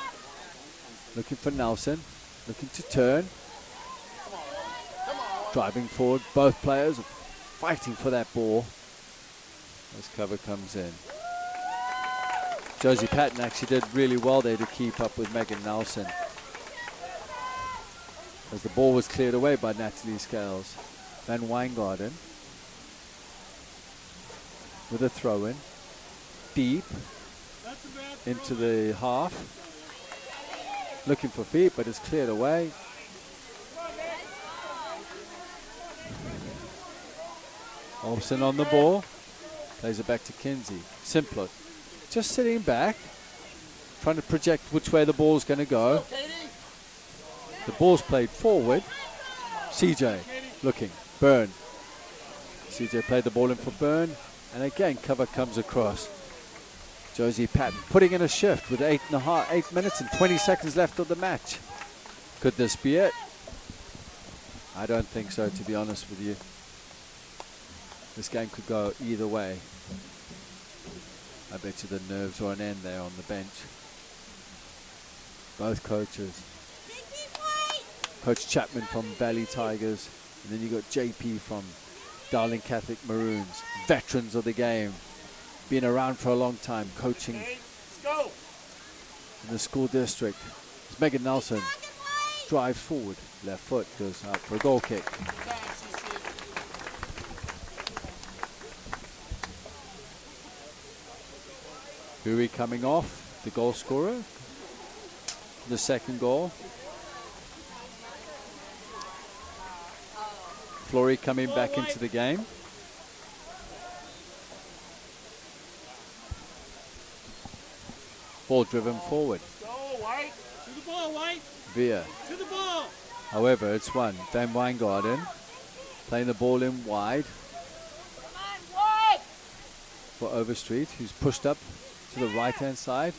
Looking for Nelson. Looking to turn. Driving forward, both players fighting for that ball as cover comes in. Josie Patton actually did really well there to keep up with Megan Nelson as the ball was cleared away by Natalie Scales. Van Weingarten with a throw in, deep into the half. Looking for feet, but it's cleared away. Olsen on the ball, plays it back to Kinsey. Simplot, just sitting back, trying to project which way the ball's going to go. The ball's played forward. CJ looking, Byrne. CJ played the ball in for Byrne, and again cover comes across. Josie Patton putting in a shift with 8 minutes and 20 seconds left of the match. Could this be it? I don't think so, to be honest with you. This game could go either way. I bet you the nerves are on end there on the bench. Both coaches. Coach Chapman from Valley Tigers, and then you got JP from Dowling Catholic Maroons. Veterans of the game. Been around for a long time, coaching in the school district. As Megan Nelson drives forward. Left foot goes out for a goal kick. Huey coming off, the goal scorer. The second goal. Flory coming back into the game. Ball driven forward. Go, White. To the ball, White. Via. To the ball. However, it's one. Van Weingarten playing the ball in wide for Overstreet, who's pushed up to the right-hand side.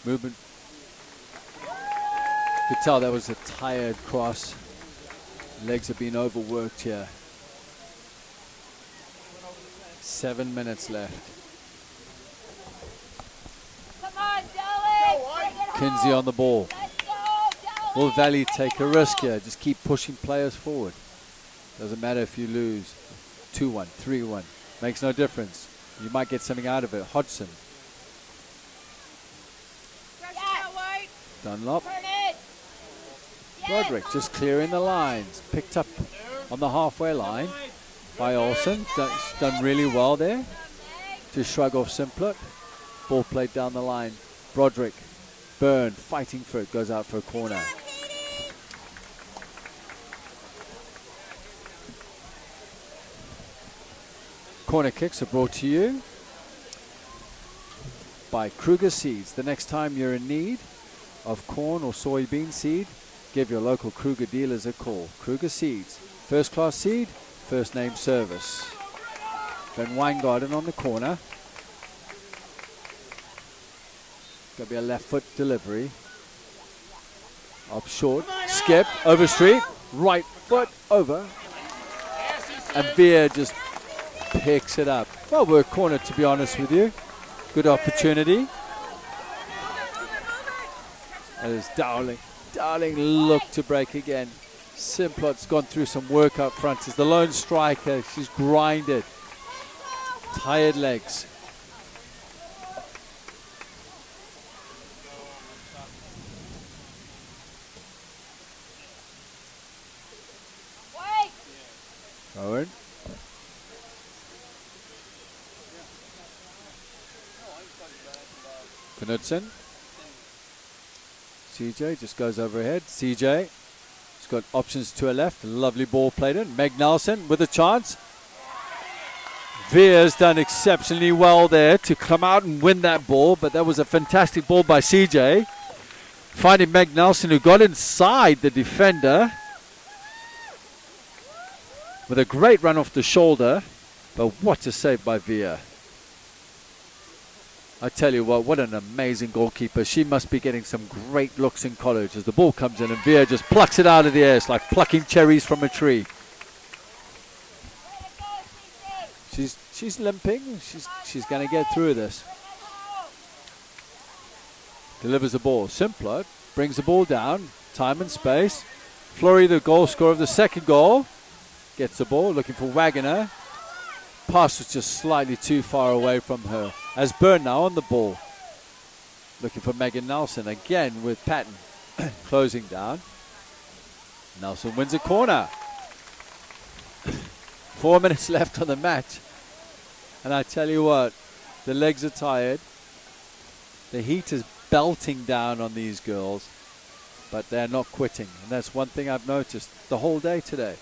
Movement. Could tell that was a tired cross. Legs have been overworked here. 7 minutes left. Come on, Dowling. Kinsey on the ball. Will Valley take a risk here? Just keep pushing players forward. Doesn't matter if you lose 2-1, 3-1. Makes no difference. You might get something out of it. Hodgson. Dunlop. Roderick just clearing the lines. Picked up on the halfway line by Olsen. Done really well there to shrug off Simplet. Ball played down the line. Broderick. Byrne fighting for it. Goes out for a corner. Corner kicks are brought to you by Kruger Seeds. The next time you're in need of corn or soybean seed, give your local Kruger dealers a call. Kruger Seeds, first class seed, first name service. Van Weingarten on the corner. Going to be a left foot delivery. Up short, skip, Overstreet, right foot over. And Veer just picks it up. Well worked corner, to be honest with you. Good opportunity. As Dowling. Dowling looked to break again. Simplot's gone through some work up front. As the lone striker, she's grinded. Tired legs. Owen. Knudsen. CJ just goes overhead. CJ has got options to her left. Lovely ball played in. Meg Nelson with a chance. Veer's done exceptionally well there to come out and win that ball, but that was a fantastic ball by CJ. Finding Meg Nelson, who got inside the defender with a great run off the shoulder, but what a save by Veer. I tell you what an amazing goalkeeper. She must be getting some great looks in college as the ball comes in and Veer just plucks it out of the air. It's like plucking cherries from a tree. She's limping. She's going to get through this. Delivers the ball. Simplot brings the ball down. Time and space. Flory, the goal scorer of the second goal, gets the ball, looking for Wagoner. Pass was just slightly too far away from her. As Byrne now on the ball. Looking for Megan Nelson again with Patton closing down. Nelson wins a corner. 4 minutes left on the match. And I tell you what, the legs are tired. The heat is belting down on these girls, but they're not quitting. And that's one thing I've noticed the whole day today.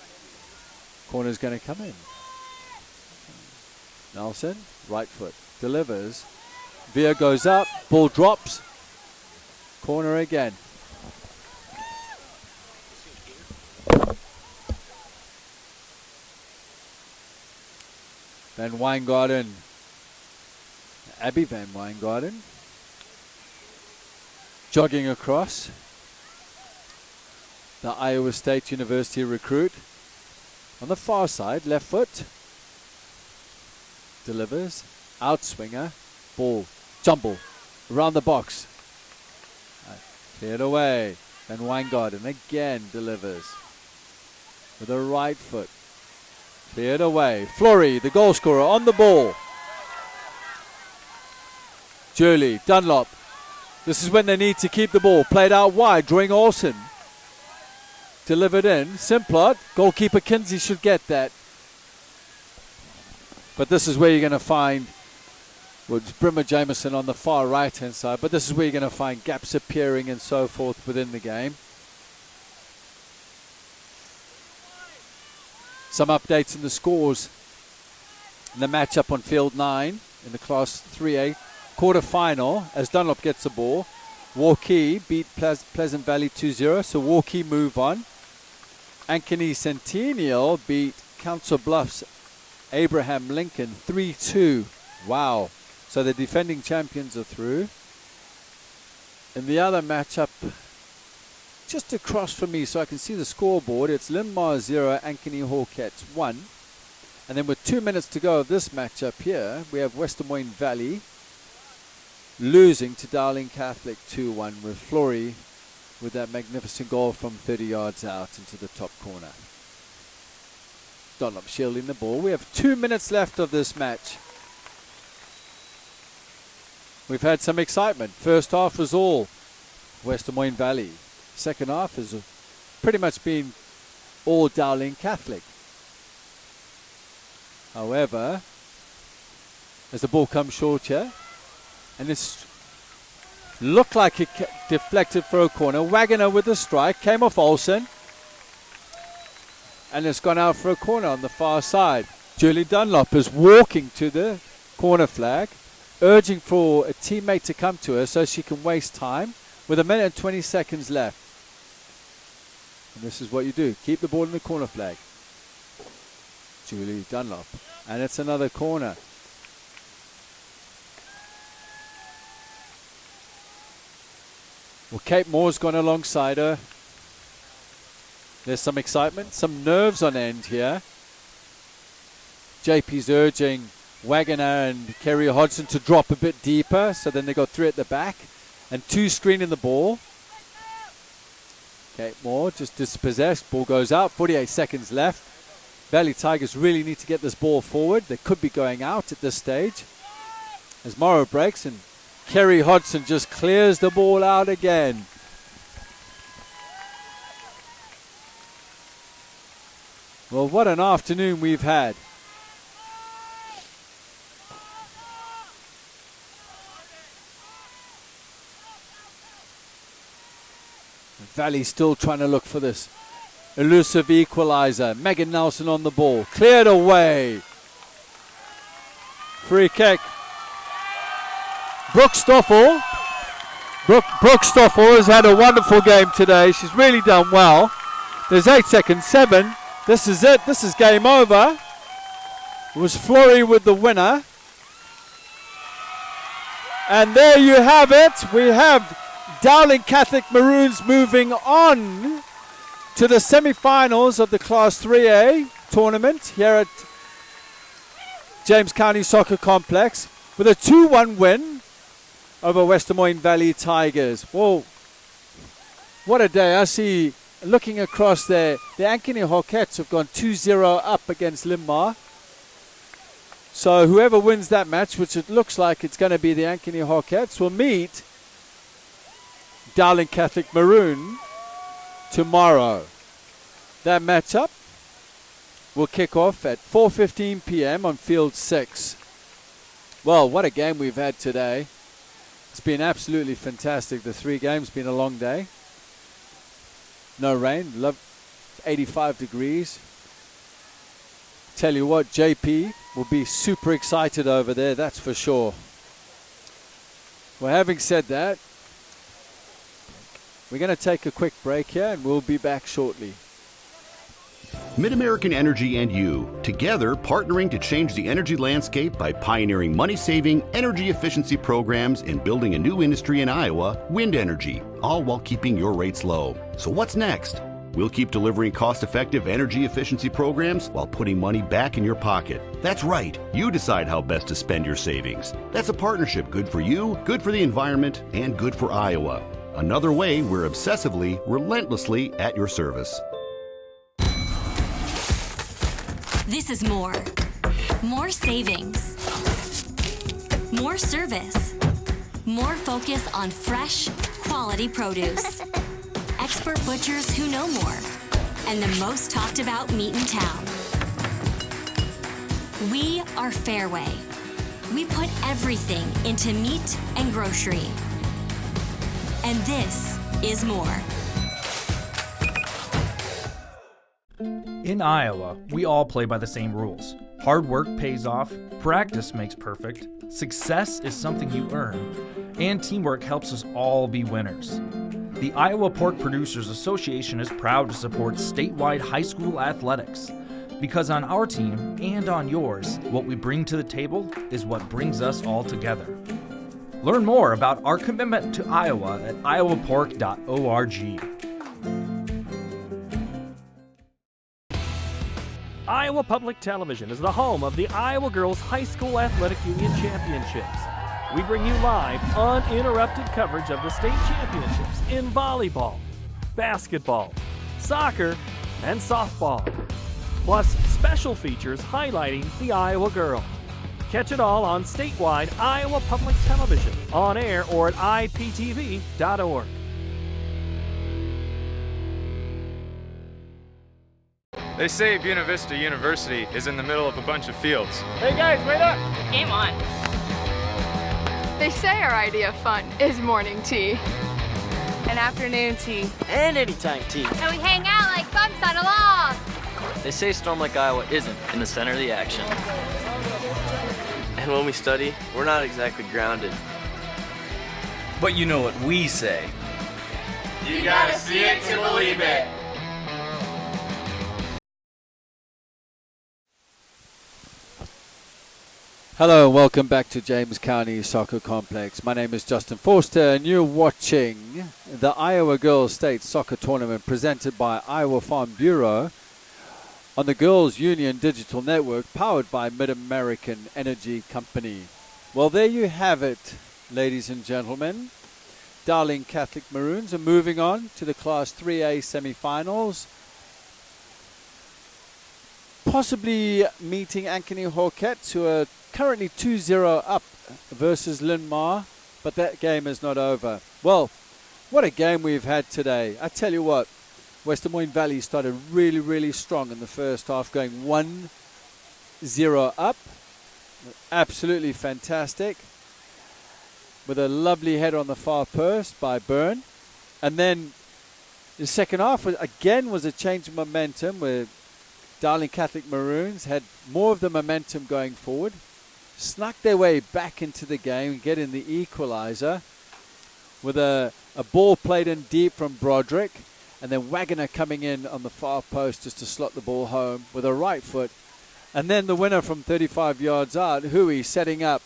Corner's going to come in. Nelson, right foot, delivers. Veer goes up, ball drops. Corner again. Van Weingarten, Abby Van Weingarten, jogging across. The Iowa State University recruit. On the far side, left foot. Delivers. Outswinger. Ball. Jumble. Around the box. Cleared away. Van Weingarten again delivers. With a right foot. Cleared away. Flory, the goal scorer, on the ball. Julie. Dunlop. This is when they need to keep the ball. Played out wide, drawing Olsen. Delivered in. Simplot. Goalkeeper Kinsey should get that. But this is where you're going to find with Brimmer Jameson on the far right-hand side. But this is where you're going to find gaps appearing and so forth within the game. Some updates in the scores. In the matchup on field 9 in the Class 3A quarterfinal, as Dunlop gets the ball, Waukee beat Pleasant Valley 2-0, so Waukee move on. Ankeny Centennial beat Council Bluffs Abraham Lincoln 3-2. Wow. So the defending champions are through. In the other matchup, just across from me so I can see the scoreboard, it's Linmar 0, Ankeny Hawkettes 1. And then with 2 minutes to go of this matchup here, we have Des Moines Valley losing to Dowling Catholic 2-1 with Flory with that magnificent goal from 30 yards out into the top corner. Dunlop shielding the ball. We have 2 minutes left of this match. We've had some excitement. First half was all Des Moines Valley. Second half has pretty much been all Dowling Catholic. However, as the ball comes short here, and this looked like it deflected for a corner. Wagner with the strike, came off Olsen, and it's gone out for a corner on the far side. Julie Dunlop is walking to the corner flag, urging for a teammate to come to her so she can waste time with 1 minute and 20 seconds left. And this is what you do. Keep the ball in the corner flag. Julie Dunlop. And it's another corner. Well, Kate Moore's gone alongside her. There's some excitement, some nerves on end here. JP's urging Wagner and Kerry Hodgson to drop a bit deeper, so then they got 3 at the back and 2 screening the ball. Kate Moore just dispossessed, ball goes out, 48 seconds left. Valley Tigers really need to get this ball forward. They could be going out at this stage. As Morrow breaks and Kerry Hodgson just clears the ball out again. Well, what an afternoon we've had. Valley still trying to look for this elusive equalizer. Megan Nelson on the ball. Cleared away. Free kick. Brooke Stoffel. Brooke Stoffel has had a wonderful game today. She's really done well. There's 8 seconds. 7. This is it. This is game over. It was Flory with the winner. And there you have it. We have Dowling Catholic Maroons moving on to the semi-finals of the Class 3A tournament here at James County Soccer Complex with a 2-1 win over Des Moines Valley Tigers. Whoa, what a day. I see, looking across there, the Ankeny Hawkettes have gone 2-0 up against Linmar. So whoever wins that match, which it looks like it's going to be the Ankeny Hawkettes, will meet Dowling Catholic Maroon tomorrow. That matchup will kick off at 4:15 p.m. on field 6. Well, what a game we've had today. It's been absolutely fantastic. The 3 games, been a long day. No rain, 85 degrees. Tell you what, JP will be super excited over there, that's for sure. Well, having said that, we're going to take a quick break here and we'll be back shortly. Mid-American Energy and you, together partnering to change the energy landscape by pioneering money-saving, energy efficiency programs and building a new industry in Iowa, wind energy, all while keeping your rates low. So what's next? We'll keep delivering cost-effective energy efficiency programs while putting money back in your pocket. That's right, you decide how best to spend your savings. That's a partnership good for you, good for the environment, and good for Iowa. Another way we're obsessively, relentlessly at your service. This is more. More savings. More service. More focus on fresh, quality produce. Expert butchers who know more. And the most talked about meat in town. We are Fairway. We put everything into meat and grocery. And this is more. In Iowa, we all play by the same rules. Hard work pays off, practice makes perfect, success is something you earn, and teamwork helps us all be winners. The Iowa Pork Producers Association is proud to support statewide high school athletics. Because on our team and on yours, what we bring to the table is what brings us all together. Learn more about our commitment to Iowa at iowapork.org. Iowa Public Television is the home of the Iowa Girls High School Athletic Union Championships. We bring you live, uninterrupted coverage of the state championships in volleyball, basketball, soccer, and softball. Plus, special features highlighting the Iowa girl. Catch it all on statewide Iowa Public Television, on air or at iptv.org. They say Buena Vista University is in the middle of a bunch of fields. Hey guys, wait up! Game on. They say our idea of fun is morning tea, and afternoon tea, And anytime tea. And we hang out like bumps on a log. They say Storm Lake, Iowa isn't in the center of the action. And when we study, we're not exactly grounded. But you know what we say. You gotta see it to believe it. Hello and welcome back to James County Soccer Complex. My name is Justin Forster and you're watching the Iowa Girls State Soccer Tournament presented by Iowa Farm Bureau on the Girls Union Digital Network powered by Mid-American Energy Company. Well, there you have it, ladies and gentlemen. Dowling Catholic Maroons are moving on to the Class 3A semifinals, possibly meeting Ankeny Hawkettes, who are currently 2-0 up versus Linmar, but that game is not over. Well, what a game we've had today. I tell you what, Des Moines Valley started really, really strong in the first half, going 1-0 up. Absolutely fantastic. With a lovely header on the far post by Byrne. And then the second half again was a change of momentum where Dowling Catholic Maroons had more of the momentum going forward, snuck their way back into the game, getting the equalizer with a ball played in deep from Broderick, and then Wagner coming in on the far post just to slot the ball home with a right foot. And then the winner from 35 yards out, Hui, setting up.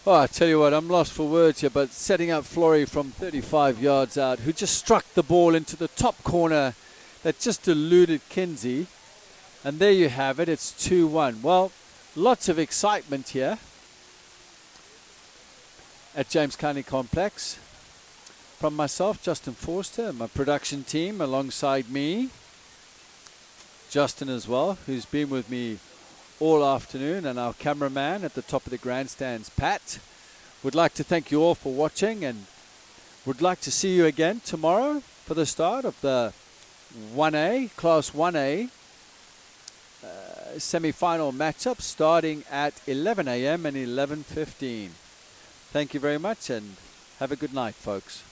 Oh, I tell you what, I'm lost for words here, but setting up Flory from 35 yards out, who just struck the ball into the top corner that just eluded Kinsey. And there you have it, it's 2-1. Well, lots of excitement here at James County Complex. From myself, Justin Forster, and my production team alongside me, Justin as well, who's been with me all afternoon, and our cameraman at the top of the grandstands, Pat. Would like to thank you all for watching and would like to see you again tomorrow for the start of the 1A, Class 1A semi-final matchup starting at 11 a.m. and 11:15. Thank you very much and have a good night, folks.